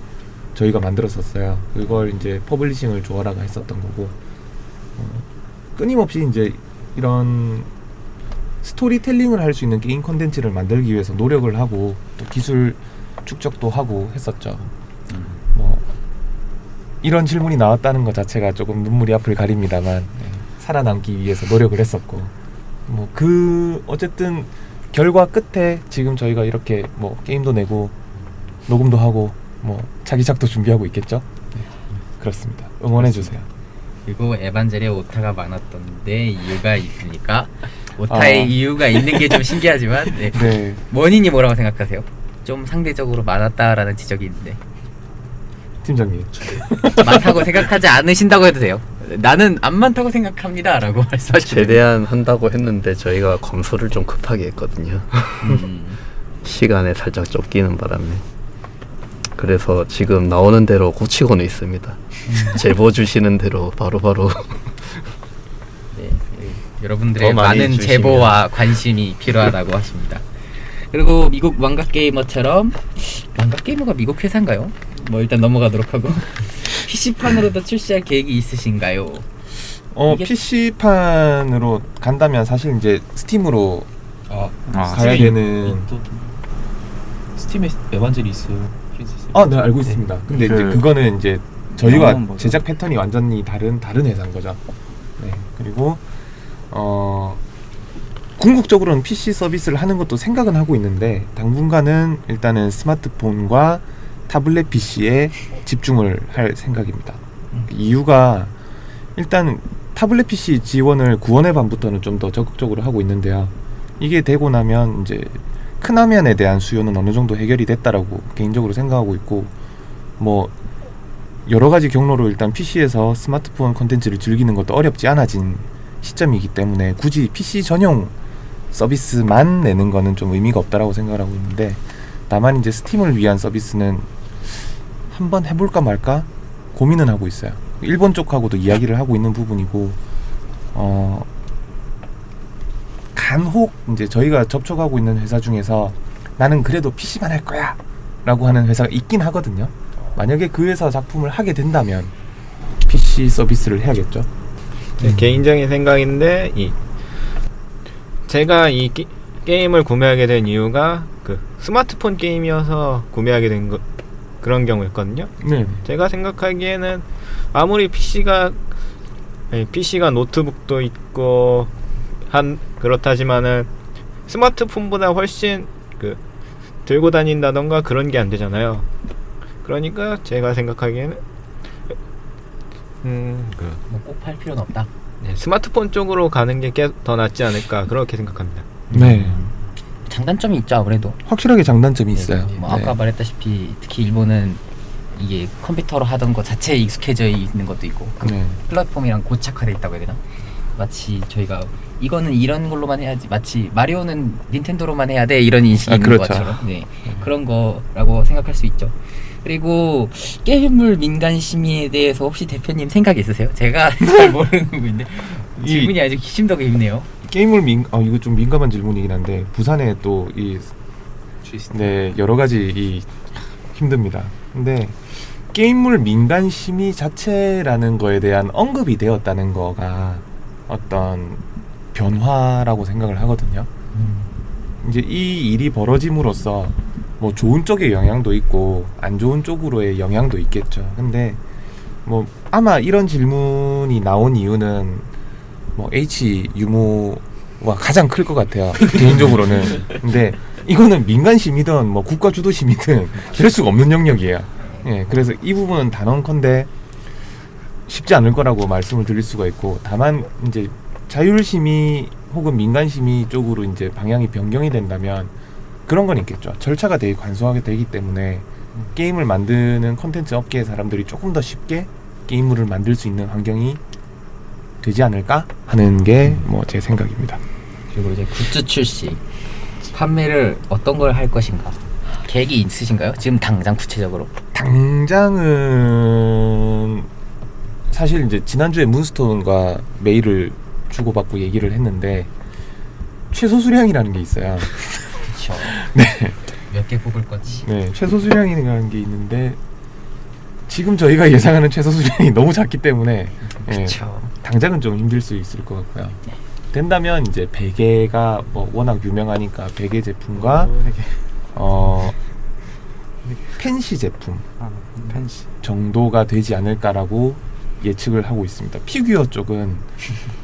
저희가 만들었었어요. 그걸 이제 퍼블리싱을 조아라가 했었던 거고, 끊임없이 이제 이런 스토리텔링을 할 수 있는 게임 콘텐츠를 만들기 위해서 노력을 하고 또 기술 축적도 하고 했었죠. 뭐 이런 질문이 나왔다는 것 자체가 조금 눈물이 앞을 가립니다만, 살아남기 위해서 노력을 했었고, 뭐 그 어쨌든 결과 끝에 지금 저희가 이렇게 뭐 게임도 내고 녹음도 하고 뭐 차기작도 준비하고 있겠죠. 네, 그렇습니다. 응원해 주세요. 그리고 에반젤에 오타가 많았던데 이유가 있습니까? 오타의 이유가 있는 게 좀 신기하지만 네. 네. 원인이 뭐라고 생각하세요? 좀 상대적으로 많았다라는 지적이 있는데 팀장님. 많다고 생각하지 않으신다고 해도 돼요. 나는 안 많다고 생각합니다라고 말씀하시죠. 최대한 한다고 했는데 저희가 검수를 좀 급하게 했거든요. 시간에 살짝 쫓기는 바람에. 그래서 지금 나오는 대로 고치고는 있습니다. 제보 주시는 대로 바로바로. 네, 여러분들의 더 많이 많은 주시면. 제보와 관심이 필요하다고 하십니다. 그리고 미국 망각 게이머처럼 망각 게이머가 미국 회사인가요? 뭐 일단 넘어가도록 하고 PC판으로도 출시할 계획이 있으신가요? 이게- PC판으로 간다면 사실 이제 스팀으로 가야 되는. 또 스팀에 에반젤이 있어요. 프린세스. 네, 알고 있습니다. 근데 이제 그- 그거는 이제 저희와 영어는 뭐죠? 제작 패턴이 완전히 다른 회사인 거죠. 네. 그리고 궁극적으로는 PC 서비스를 하는 것도 생각은 하고 있는데 당분간은 일단은 스마트폰과 타블렛 PC에 집중을 할 생각입니다. 이유가 일단 타블렛 PC 지원을 9월 반부터는 좀 더 적극적으로 하고 있는데요. 이게 되고 나면 이제 큰 화면에 대한 수요는 어느 정도 해결이 됐다라고 개인적으로 생각하고 있고, 뭐 여러 가지 경로로 일단 PC에서 스마트폰 콘텐츠를 즐기는 것도 어렵지 않아진 시점이기 때문에 굳이 PC 전용 서비스만 내는 거는 좀 의미가 없다라고 생각을 하고 있는데, 다만 이제 스팀을 위한 서비스는 한번 해볼까 말까 고민은 하고 있어요. 일본 쪽하고도 이야기를 하고 있는 부분이고, 간혹 이제 저희가 접촉하고 있는 회사 중에서 나는 그래도 PC만 할 거야 라고 하는 회사가 있긴 하거든요. 만약에 그 회사 작품을 하게 된다면 PC 서비스를 해야겠죠. 개인적인 생각인데 제가 이 게임을 구매하게 된 이유가 그 스마트폰 게임이어서 구매하게 된 그런 경우였거든요. 네. 제가 생각하기에는 아무리 PC가 노트북도 있고 그렇다지만은 스마트폰보다 훨씬 그 들고 다닌다던가 그런 게 안 되잖아요. 그러니까 제가 생각하기에는 뭐 꼭 팔 필요는 없다. 스마트폰 쪽으로 가는 게 더 낫지 않을까 그렇게 생각합니다. 네. 장단점이 있죠 아무래도. 확실하게 장단점이 있어요. 뭐 네. 아까 말했다시피 특히 일본은 이게 컴퓨터로 하던 거 자체에 익숙해져 있는 것도 있고 그 네. 플랫폼이랑 고착화돼 있다고 해야 되나? 마치 저희가 이거는 이런 걸로만 해야지, 마치 마리오는 닌텐도로만 해야 돼 이런 인식이 있는 그렇죠. 것처럼 네. 그런 거라고 생각할 수 있죠. 그리고 게임물 민간 심의에 대해서 혹시 대표님 생각 있으세요? 제가 잘 모르는 부분인데 질문이 아주 심도가 깊네요. 게임을 이거 좀 민감한 질문이긴 한데 부산에 또 여러 가지 힘듭니다. 근데 게임물 민간 심의 자체라는 거에 대한 언급이 되었다는 거가 어떤 변화라고 생각을 하거든요. 이제 이 일이 벌어짐으로써 뭐 좋은 쪽의 영향도 있고 안 좋은 쪽으로의 영향도 있겠죠. 근데 뭐 아마 이런 질문이 나온 이유는 뭐 H 유무가 가장 클 것 같아요. 개인적으로는. 근데 이거는 민간 심이든 뭐 국가 주도 심이든 될 수가 없는 영역이에요. 예, 그래서 이 부분은 단언컨대 쉽지 않을 거라고 말씀을 드릴 수가 있고, 다만 이제 자율 심의 혹은 민간 심의 쪽으로 이제 방향이 변경이 된다면 그런 건 있겠죠. 절차가 되게 간소하게 되기 때문에 게임을 만드는 콘텐츠 업계의 사람들이 조금 더 쉽게 게임물을 만들 수 있는 환경이 되지 않을까 하는 게 뭐 제 생각입니다. 그리고 이제 굿즈 출시 판매를 어떤 걸 할 것인가 계획이 있으신가요? 지금 당장 구체적으로? 당장은 사실 이제 지난주에 문스톤과 메일을 주고받고 얘기를 했는데 최소 수량이라는 게 있어요. 그렇죠. 네. 몇 개 뽑을 건지. 네, 최소 수량이라는 게 있는데 지금 저희가 예상하는 최소 수량이 너무 작기 때문에 그렇죠. 당장은 좀 힘들 수 있을 것 같고요. 된다면 이제 베개가 뭐 워낙 유명하니까 베개 제품과 펜시 제품 정도가 되지 않을까라고 예측을 하고 있습니다. 피규어 쪽은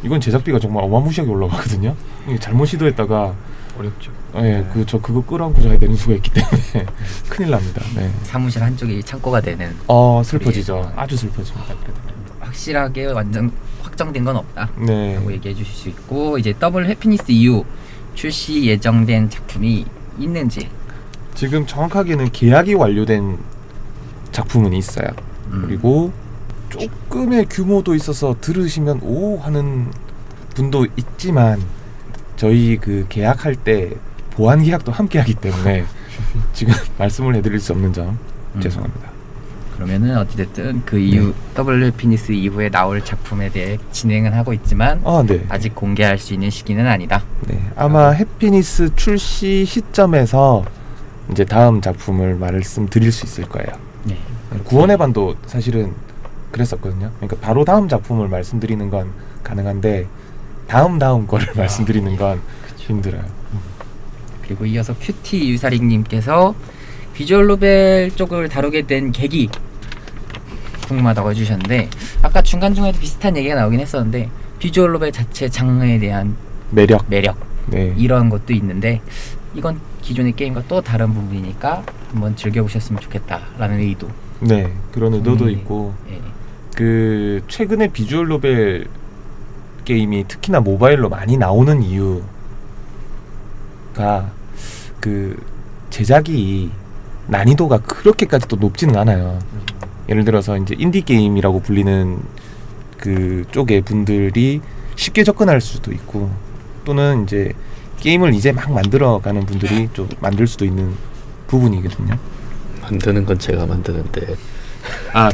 이건 제작비가 정말 어마무시하게 올라가거든요. 이게 잘못 시도했다가 어렵죠. 예, 그거 끌어안고 자야 되는 수가 있기 때문에 큰일 납니다. 네. 사무실 한쪽이 창고가 되는. 슬퍼지죠. 아주 슬퍼집니다. 그래도. 확실하게 완전 확정된 건 없다 네. 라고 얘기해 주실 수 있고, 이제 더블 해피니스 이후 출시 예정된 작품이 있는지. 지금 정확하게는 계약이 완료된 작품은 있어요. 그리고 조금의 규모도 있어서 들으시면 오 하는 분도 있지만 저희 그 계약할 때 보안 계약도 함께 하기 때문에 지금 말씀을 해드릴 수 없는 점 죄송합니다. 그러면은 어찌됐든 그 이후 더블 해피니스 이후에 나올 작품에 대해 진행은 하고 있지만 네. 아직 공개할 수 있는 시기는 아니다. 네. 아마 해피니스 출시 시점에서 이제 다음 작품을 말씀드릴 수 있을 거예요. 네. 구원의 반도 사실은 그랬었거든요. 그러니까 바로 다음 작품을 말씀드리는 건 가능한데 다음 거를 말씀드리는 건 힘들어요. 그리고 이어서 큐티 유사링님께서 비주얼 노벨 쪽을 다루게 된 계기 궁금하다고 해주셨는데, 아까 중간중간에도 비슷한 얘기가 나오긴 했었는데 비주얼 노벨 자체 장르에 대한 매력. 네. 이러한 것도 있는데, 이건 기존의 게임과 또 다른 부분이니까 한번 즐겨보셨으면 좋겠다라는 의도. 네. 그런 의도도 있고 예. 그 최근에 비주얼 노벨 게임이 특히나 모바일로 많이 나오는 이유가 그 제작이 난이도가 그렇게까지 또 높지는 않아요. 예를 들어서 이제 인디 게임이라고 불리는 그 쪽의 분들이 쉽게 접근할 수도 있고, 또는 이제 게임을 이제 막 만들어가는 분들이 좀 만들 수도 있는 부분이거든요. 만드는 건 제가 만드는데.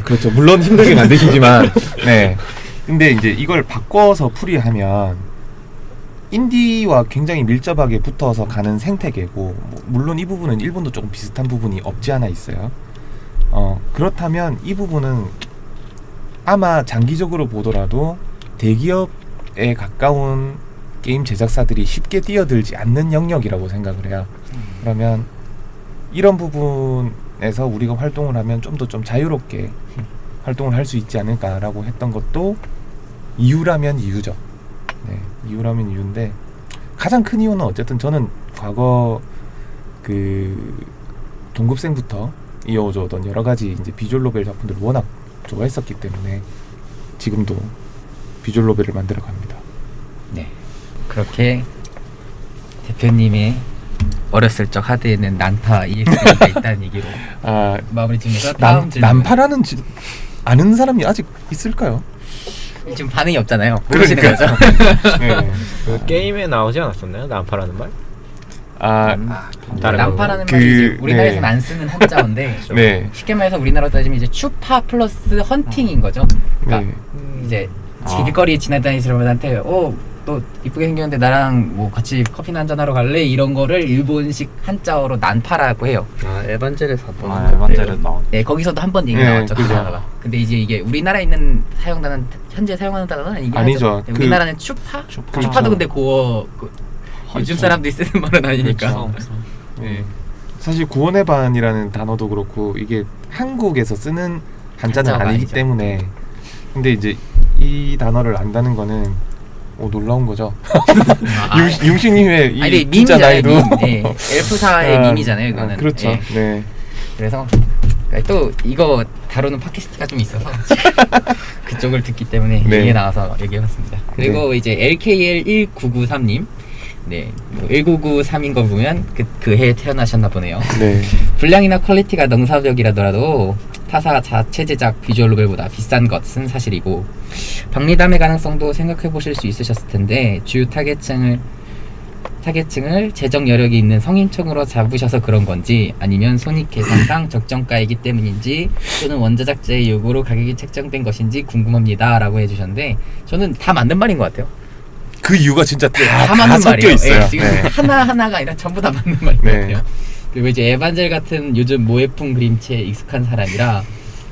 그렇죠. 물론 힘들게 만드시지만 네. 근데 이제 이걸 바꿔서 풀이하면 인디와 굉장히 밀접하게 붙어서 가는 생태계고, 물론 이 부분은 일본도 조금 비슷한 부분이 없지 않아 있어요. 그렇다면 이 부분은 아마 장기적으로 보더라도 대기업에 가까운 게임 제작사들이 쉽게 뛰어들지 않는 영역이라고 생각을 해요. 그러면 이런 부분에서 우리가 활동을 하면 좀 더 좀 자유롭게 활동을 할 수 있지 않을까라고 했던 것도 이유라면 이유죠. 네, 이유라면 이유인데 가장 큰 이유는 어쨌든 저는 과거 그 동급생부터 이어오던 여러 가지 이제 비주얼 노벨 작품들을 워낙 좋아했었기 때문에 지금도 비주얼 노벨을 만들어 갑니다. 네. 그렇게 대표님의 어렸을 적 하드에는 난파 EX가 있다는 얘기로 마무리 지으면서 다음 질문. 난파라는 아는 사람이 아직 있을까요? 지금 반응이 없잖아요. 모르시는 거죠? 네. 그 게임에 나오지 않았었나요? 난파라는 말? 난파라는 그- 말이 이제 우리나라에서는 네. 안 쓰는 한자어인데 네. 쉽게 말해서 우리나라로 따지면 이제 추파 플러스 헌팅인 거죠. 그러니까 네. 이제 길거리에 지나다니시는 분한테 너 이쁘게 생겼는데 나랑 뭐 같이 커피나 한잔 하러 갈래? 이런 거를 일본식 한자어로 난파라고 해요. 에반젤에서 한번 에반젤에 나온. 네, 거기서도 한 번 얘기 네, 나왔죠. 그 그죠. 단어가. 근데 이제 이게 우리나라에 있는 사용단은 현재 사용하는 단어는 아니긴 아니죠. 하죠. 우리나라는 추파? 그렇죠. 추파도 근데 요즘 사람들이 쓰는 말은 아니니까. 그렇죠. 네. 사실 구원의 반이라는 단어도 그렇고 이게 한국에서 쓰는 한자는 한자가 아니기 아니죠. 때문에, 근데 이제 이 단어를 안다는 거는 놀라운 거죠. 융신님의 이 아니, 진짜 밈이잖아요. 나이로 밈. 네. 엘프사의 밈이잖아요. 이거는. 그렇죠. 네. 네. 그래서 또 이거 다루는 팟캐스트가 좀 있어서 그쪽을 듣기 때문에 네. 얘기 나와서 얘기해봤습니다. 그리고 이제 LKL1993님, 네, 1993인 거 보면 그 해에 태어나셨나 보네요. 네. 분량이나 퀄리티가 능사벽이라더라도 타사 자체 제작 비주얼 노벨보다 비싼 것은 사실이고, 박리담의 가능성도 생각해 보실 수 있으셨을 텐데 주요 타겟층을 재정 여력이 있는 성인층으로 잡으셔서 그런 건지, 아니면 손익 계산상 적정가이기 때문인지, 또는 원저작자의 요구로 가격이 책정된 것인지 궁금합니다 라고 해주셨는데, 저는 다 맞는 말인 것 같아요. 그 이유가 진짜 다 맞는 섞여 말이에요. 있어요. 예, 지금 네. 하나하나가 아니라 전부 다 맞는 말인 것 네. 같아요. 그리고 이제 에반젤 같은 요즘 모해풍 그림체에 익숙한 사람이라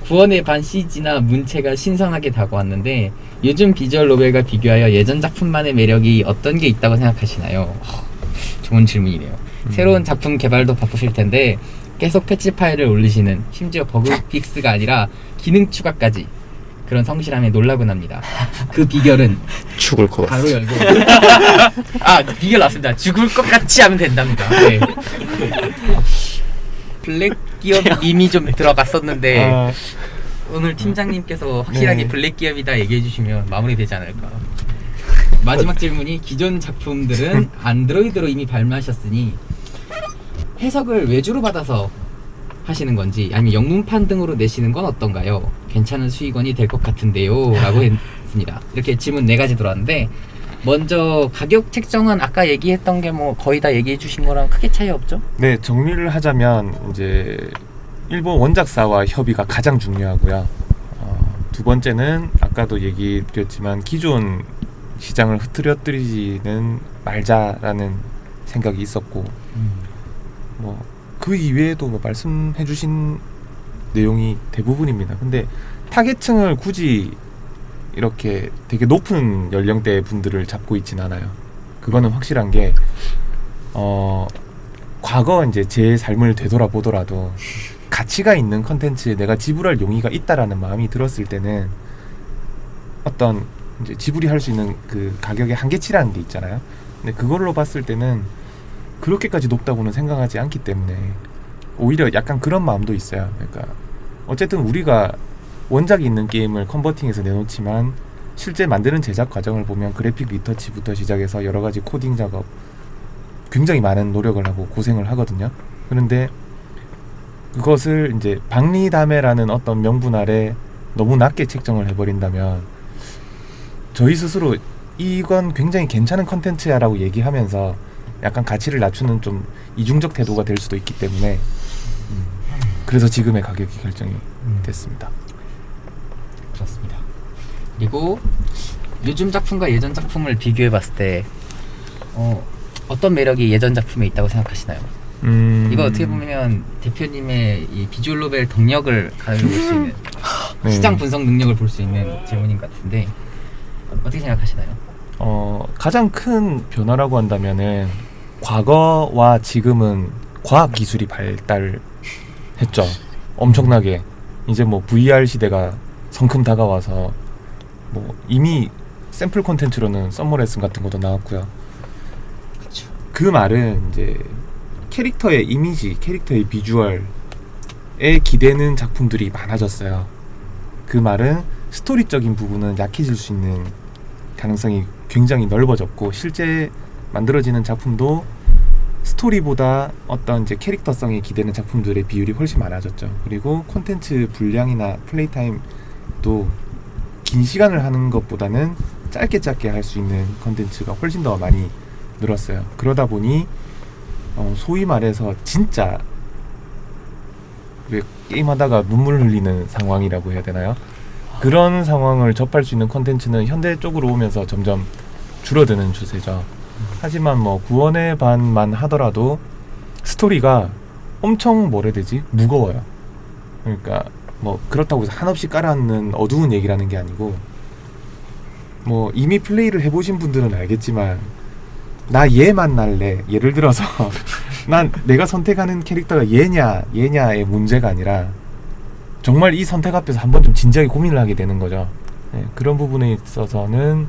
구원의 반 CG나 문체가 신선하게 다가왔는데, 요즘 비주얼 노벨과 비교하여 예전 작품만의 매력이 어떤 게 있다고 생각하시나요? 좋은 질문이네요. 새로운 작품 개발도 바쁘실 텐데 계속 패치 파일을 올리시는, 심지어 버그 픽스가 아니라 기능 추가까지, 그런 성실함에 놀라곤 합니다. 그 비결은 죽을 것 바로 같습니다. 열고 비결 나왔습니다. 죽을 것 같이 하면 된답니다. 네. 블랙 기업 밈이 좀 들어갔었는데 오늘 팀장님께서 확실하게 네. 블랙 기업이다 얘기해 주시면 마무리되지 않을까. 마지막 질문이 기존 작품들은 안드로이드로 이미 발매하셨으니 해석을 외주로 받아서 하시는 건지 아니면 영문판 등으로 내시는 건 어떤가요? 괜찮은 수익원이 될 것 같은데요 라고 했습니다. 이렇게 질문 4가지 들어왔는데 먼저 가격 책정은 아까 얘기했던 게 뭐 거의 다 얘기해 주신 거랑 크게 차이 없죠? 네, 정리를 하자면 이제 일본 원작사와 협의가 가장 중요하고요. 두 번째는 아까도 얘기 드렸지만 기존 시장을 흐트러뜨리지는 말자라는 생각이 있었고 뭐 그 이외에도 뭐 말씀해주신 내용이 대부분입니다. 근데 타겟층을 굳이 이렇게 되게 높은 연령대 분들을 잡고 있진 않아요. 그거는 확실한 게 과거 이제 제 삶을 되돌아보더라도 가치가 있는 컨텐츠에 내가 지불할 용의가 있다라는 마음이 들었을 때는 어떤 이제 지불이 할 수 있는 그 가격의 한계치라는 게 있잖아요. 근데 그걸로 봤을 때는 그렇게까지 높다고는 생각하지 않기 때문에 오히려 약간 그런 마음도 있어요. 그러니까 어쨌든 우리가 원작이 있는 게임을 컨버팅해서 내놓지만 실제 만드는 제작 과정을 보면 그래픽 리터치부터 시작해서 여러 가지 코딩 작업 굉장히 많은 노력을 하고 고생을 하거든요. 그런데 그것을 이제 박리담회라는 어떤 명분 아래 너무 낮게 책정을 해버린다면 저희 스스로 이건 굉장히 괜찮은 컨텐츠야 라고 얘기하면서 약간 가치를 낮추는 좀 이중적 태도가 될 수도 있기 때문에 그래서 지금의 가격이 결정이 됐습니다. 그렇습니다. 그리고 요즘 작품과 예전 작품을 비교해 봤을 때 어떤 매력이 예전 작품에 있다고 생각하시나요? 이거 어떻게 보면 대표님의 이 비주얼 노벨 덕력을 가지고 볼 수 있는 네. 시장 분석 능력을 볼 수 있는 질문인 것 같은데 어떻게 생각하시나요? 가장 큰 변화라고 한다면은 과거와 지금은 과학 기술이 발달했죠. 엄청나게. 이제 뭐 VR 시대가 성큼 다가와서 뭐 이미 샘플 콘텐츠로는 썸머레슨 같은 것도 나왔고요. 그렇죠. 그 말은 이제 캐릭터의 이미지, 캐릭터의 비주얼에 기대는 작품들이 많아졌어요. 그 말은 스토리적인 부분은 약해질 수 있는 가능성이 굉장히 넓어졌고 실제 만들어지는 작품도 스토리보다 어떤 이제 캐릭터성에 기대는 작품들의 비율이 훨씬 많아졌죠. 그리고 콘텐츠 분량이나 플레이 타임도 긴 시간을 하는 것보다는 짧게 할 수 있는 콘텐츠가 훨씬 더 많이 늘었어요. 그러다 보니 소위 말해서 진짜 왜 게임하다가 눈물 흘리는 상황이라고 해야 되나요? 그런 상황을 접할 수 있는 콘텐츠는 현대 쪽으로 오면서 점점 줄어드는 추세죠. 하지만 뭐 구원의 반만 하더라도 스토리가 엄청 뭐라 해야 되지? 무거워요. 그러니까 뭐 그렇다고 해서 한없이 깔아앉는 어두운 얘기라는 게 아니고 뭐 이미 플레이를 해보신 분들은 알겠지만 나 얘 만날래. 예를 들어서 난 내가 선택하는 캐릭터가 얘냐의 문제가 아니라 정말 이 선택 앞에서 한번 좀 진지하게 고민을 하게 되는 거죠. 네, 그런 부분에 있어서는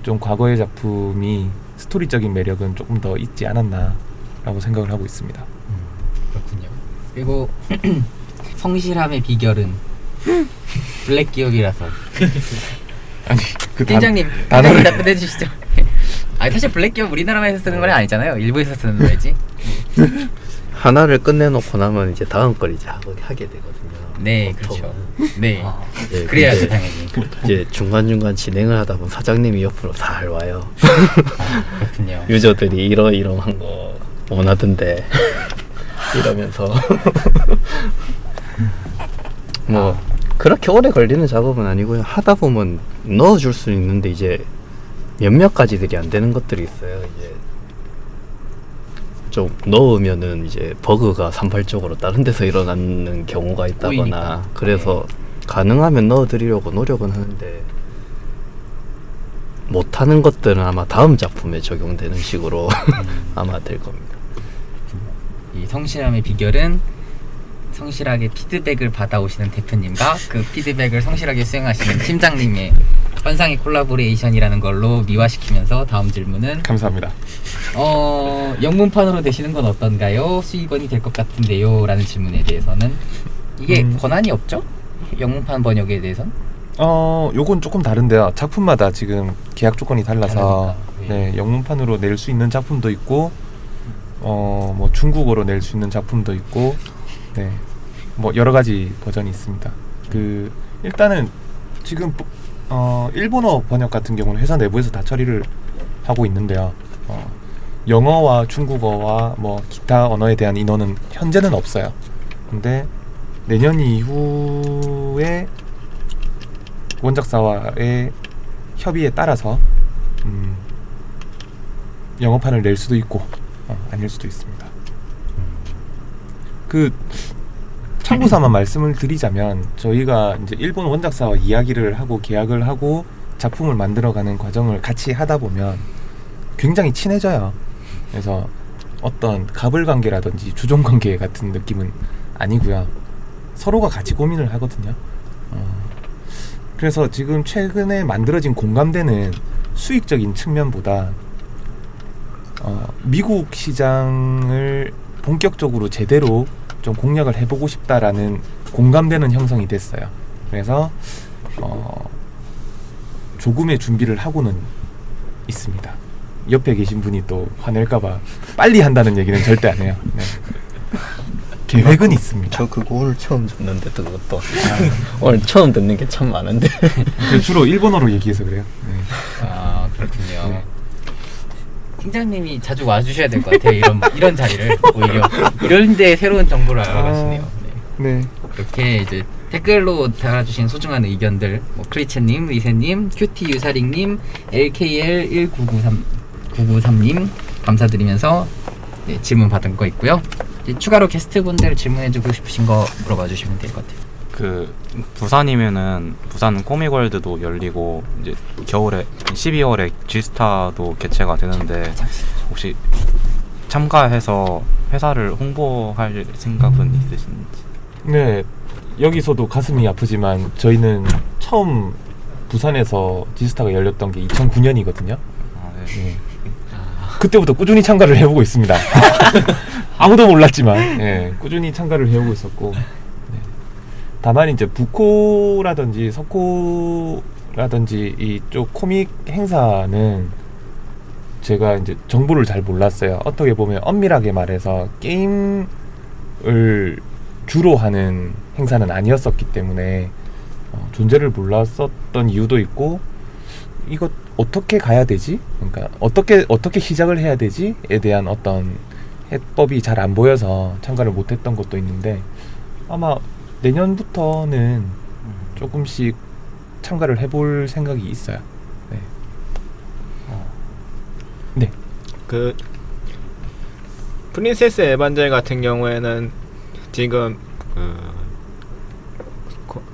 좀 과거의 작품이 스토리적인 매력은 조금 더 있지 않았나 라고 생각을 하고 있습니다. 그렇군요. 그리고 성실함의 비결은 블랙 기업이라서 아니 그 팀장님 단어를 답변해 주시죠. 아니 사실 블랙 기업 우리나라에서 쓰는 건 아니잖아요. 일부에서 쓰는 거지. 하나를 끝내놓고 나면 이제 다음 걸 이제 하게 되거든요. 네, 보통은. 그렇죠. 네, 네, 그래야죠 근데 당연히. 이제 중간중간 진행을 하다 보면 사장님이 옆으로 잘 와요. 그렇군요. 유저들이 이러한 거 원하던데 이러면서 뭐 그렇게 오래 걸리는 작업은 아니고요. 하다 보면 넣어줄 수 있는데 이제 몇몇 가지들이 안 되는 것들이 있어요. 이제 좀 넣으면은 이제 버그가 산발적으로 다른 데서 일어나는 경우가 있다거나 꼬이니까. 그래서 가능하면 넣어드리려고 노력은 하는데 못하는 것들은 아마 다음 작품에 적용되는 식으로 아마 될 겁니다. 이 성실함의 비결은 성실하게 피드백을 받아오시는 대표님과 그 피드백을 성실하게 수행하시는 팀장님의 환상의 콜라보레이션이라는 걸로 미화시키면서 다음 질문은 감사합니다. 영문판으로 되시는 건 어떤가요? 수익원이 될 것 같은데요? 라는 질문에 대해서는 이게 권한이 없죠? 영문판 번역에 대해서? 요건 조금 다른데요. 작품마다 지금 계약 조건이 달라서 다르니까. 네, 영문판으로 낼 수 있는 작품도 있고 뭐 중국어로 낼 수 있는 작품도 있고 네. 뭐 여러 가지 버전이 있습니다. 그 일단은 지금 일본어 번역 같은 경우는 회사 내부에서 다 처리를 하고 있는데요. 영어와 중국어와 뭐 기타 언어에 대한 인원은 현재는 없어요. 근데 내년 이후에 원작사와의 협의에 따라서 영어판을 낼 수도 있고 아닐 수도 있습니다. 그 참고삼아 말씀을 드리자면 저희가 이제 일본 원작사와 이야기를 하고 계약을 하고 작품을 만들어가는 과정을 같이 하다 보면 굉장히 친해져요. 그래서 어떤 갑을 관계라든지 주종 관계 같은 느낌은 아니고요. 서로가 같이 고민을 하거든요. 그래서 지금 최근에 만들어진 공감대는 수익적인 측면보다 미국 시장을 본격적으로 제대로 좀 공략을 해보고 싶다라는 공감대는 형성이 됐어요. 그래서 조금의 준비를 하고는 있습니다. 옆에 계신 분이 또 화낼까봐 빨리 한다는 얘기는 절대 안 해요. 네. 계획은 있습니다. 저 그거 오늘 처음 듣는데 그것도 오늘 처음 듣는 게 참 많은데. 주로 일본어로 얘기해서 그래요. 네. 아 그렇군요. 네. 팀장님이 자주 와주셔야 될 것 같아요. 이런 자리를 오히려 이런데 새로운 정보를 알아가시네요. 네. 네. 이렇게 이제 댓글로 달아주신 소중한 의견들, 뭐 크리체님, 리세님, 큐티 유사링님, LKL19993님 감사드리면서 네, 질문 받은 거 있고요. 이제 추가로 게스트분들 질문해주고 싶으신 거 물어봐 주시면 될 것 같아요. 그 부산이면은 부산 코믹월드도 열리고 이제 겨울에 12월에 G스타도 개최가 되는데 혹시 참가해서 회사를 홍보할 생각은 있으신지? 네. 여기서도 가슴이 아프지만 저희는 처음 부산에서 지스타가 열렸던 게 2009년이거든요. 아, 네. 네. 그때부터 꾸준히 참가를 해보고 있습니다. 아무도 몰랐지만 네, 꾸준히 참가를 해오고 있었고 네. 다만 이제 부코라든지 석코라든지 이쪽 코믹 행사는 제가 이제 정보를 잘 몰랐어요. 어떻게 보면 엄밀하게 말해서 게임을 주로 하는 행사는 아니었었기 때문에 존재를 몰랐었던 이유도 있고 이거 어떻게 가야 되지? 그러니까 어떻게 시작을 해야 되지?에 대한 어떤 해법이 잘 안 보여서 참가를 못했던 것도 있는데 아마 내년부터는 조금씩 참가를 해볼 생각이 있어요. 네. 네. 그 프린세스 에반젤 같은 경우에는 지금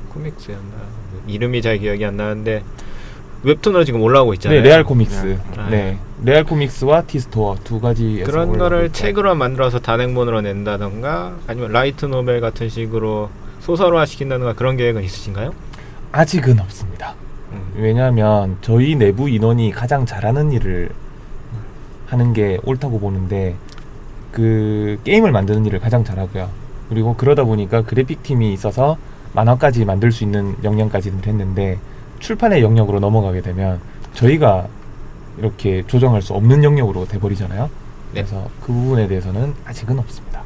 코믹스였나 이름이 잘 기억이 안 나는데 웹툰으로 지금 올라오고 있잖아요. 네, 레알 코믹스. 네. 네. 레알 코믹스와 티스토어 두 가지에서 그런 올라오고 거를 있고. 책으로 만들어서 단행본으로 낸다던가 아니면 라이트 노벨 같은 식으로 소설화 시킨다던가 그런 계획은 있으신가요? 아직은 없습니다. 왜냐하면 저희 내부 인원이 가장 잘하는 일을 하는 게 옳다고 보는데 그 게임을 만드는 일을 가장 잘하고요. 그리고 그러다 보니까 그래픽 팀이 있어서 만화까지 만들 수 있는 역량까지는 됐는데 출판의 영역으로 넘어가게 되면 저희가 이렇게 조정할 수 없는 영역으로 돼버리잖아요. 그래서 그 부분에 대해서는 아직은 없습니다.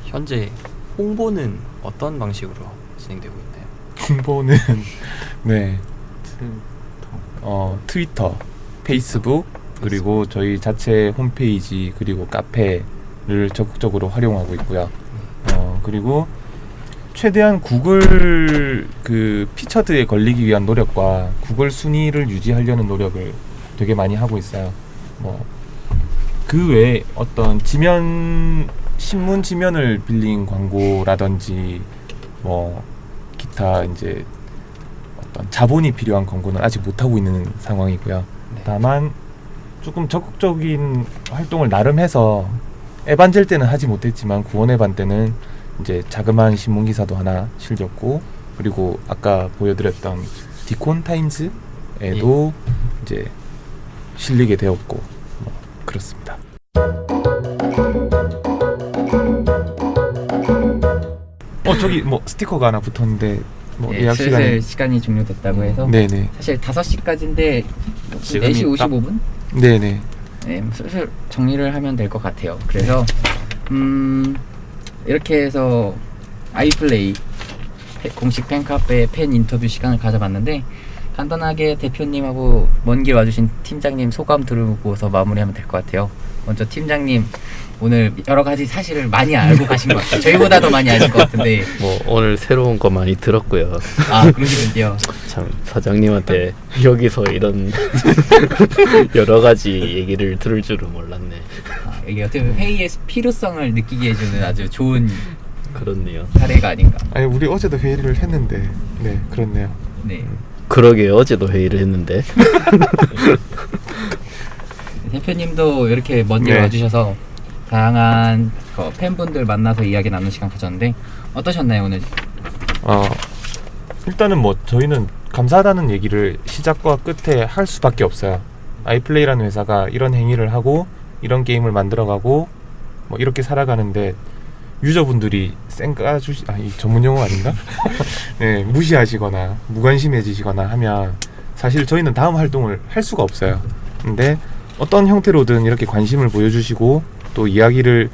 현재 홍보는 어떤 방식으로 진행되고 있나요? 홍보는 네 트위터, 페이스북 그리고 저희 자체 홈페이지 그리고 카페를 적극적으로 활용하고 있고요. 그리고 최대한 구글 그 피처드에 걸리기 위한 노력과 구글 순위를 유지하려는 노력을 되게 많이 하고 있어요. 뭐 그 외에 어떤 지면 신문 지면을 빌린 광고라든지 뭐 기타 이제 어떤 자본이 필요한 광고는 아직 못 하고 있는 상황이고요. 다만 조금 적극적인 활동을 나름 해서 에반젤 때는 하지 못했지만 구원에반 때는 이제 자그마한 신문 기사도 하나 실렸고 그리고 아까 보여드렸던 디콘 타임즈에도 이제 실리게 되었고 뭐 그렇습니다. 저기 뭐 스티커가 하나 붙었는데 뭐 예, 예약 슬슬 시간이 시간이 종료됐다고 해서 네네 사실 5시까지인데 지금이 4시 딱- 55분? 네네 네, 슬슬 정리를 하면 될 것 같아요. 그래서 이렇게 해서 아이플레이 공식 팬카페 팬 인터뷰 시간을 가져봤는데 간단하게 대표님하고 먼 길 와주신 팀장님 소감 들어보고서 마무리하면 될 것 같아요. 먼저 팀장님 오늘 여러 가지 사실을 많이 알고 가신 것 같아요. 저희보다 더 많이 아실 것 같은데 뭐 오늘 새로운 거 많이 들었고요. 아 그러시군요. 참 사장님한테 여기서 이런 여러 가지 얘기를 들을 줄은 몰랐네. 아, 이게 어떻게 보면 회의의 필요성을 느끼게 해주는 아주 좋은 그렇네요. 사례가 아닌가. 아니 우리 어제도 회의를 했는데 네 그렇네요. 네. 그러게 어제도 회의를 했는데 대표님도 이렇게 먼 길 네. 와주셔서 다양한 팬분들 만나서 이야기 나누는 시간 가졌는데 어떠셨나요 오늘? 일단은 뭐 저희는 감사하다는 얘기를 시작과 끝에 할 수밖에 없어요. 아이플레이라는 회사가 이런 행위를 하고 이런 게임을 만들어가고 뭐 이렇게 살아가는데 유저분들이 쌩까주시 이 전문 용어 아닌가? 네 무시하시거나 무관심해지시거나 하면 사실 저희는 다음 활동을 할 수가 없어요. 근데 어떤 형태로든 이렇게 관심을 보여주시고 또 이야기를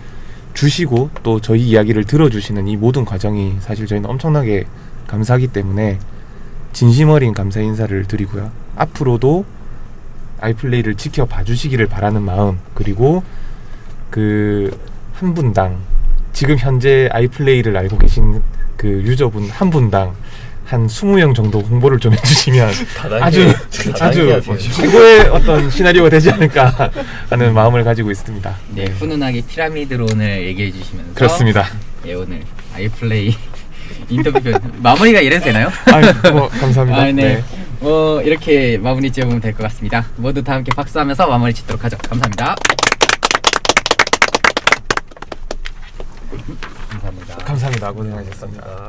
주시고 또 저희 이야기를 들어주시는 이 모든 과정이 사실 저희는 엄청나게 감사하기 때문에 진심 어린 감사 인사를 드리고요. 앞으로도 아이플레이를 지켜봐 주시기를 바라는 마음, 그리고 그 한 분당 지금 현재 아이플레이를 알고 계신 그 유저분 한 분당 한 20명 정도 홍보를 좀 해주시면 아주 최고의 어떤 시나리오가 되지 않을까 하는 마음을 가지고 있습니다. 네, 훈훈하게 피라미드로 오늘 얘기해 주시면서 그렇습니다. 네, 오늘 아이플레이 인터뷰 마무리가 이래도 되나요? 뭐 감사합니다. 아, 네. 이렇게 마무리 지어보면 될 것 같습니다. 모두 다 함께 박수하면서 마무리 짓도록 하죠. 감사합니다. 감사합니다. 감사합니다. 고생하셨습니다.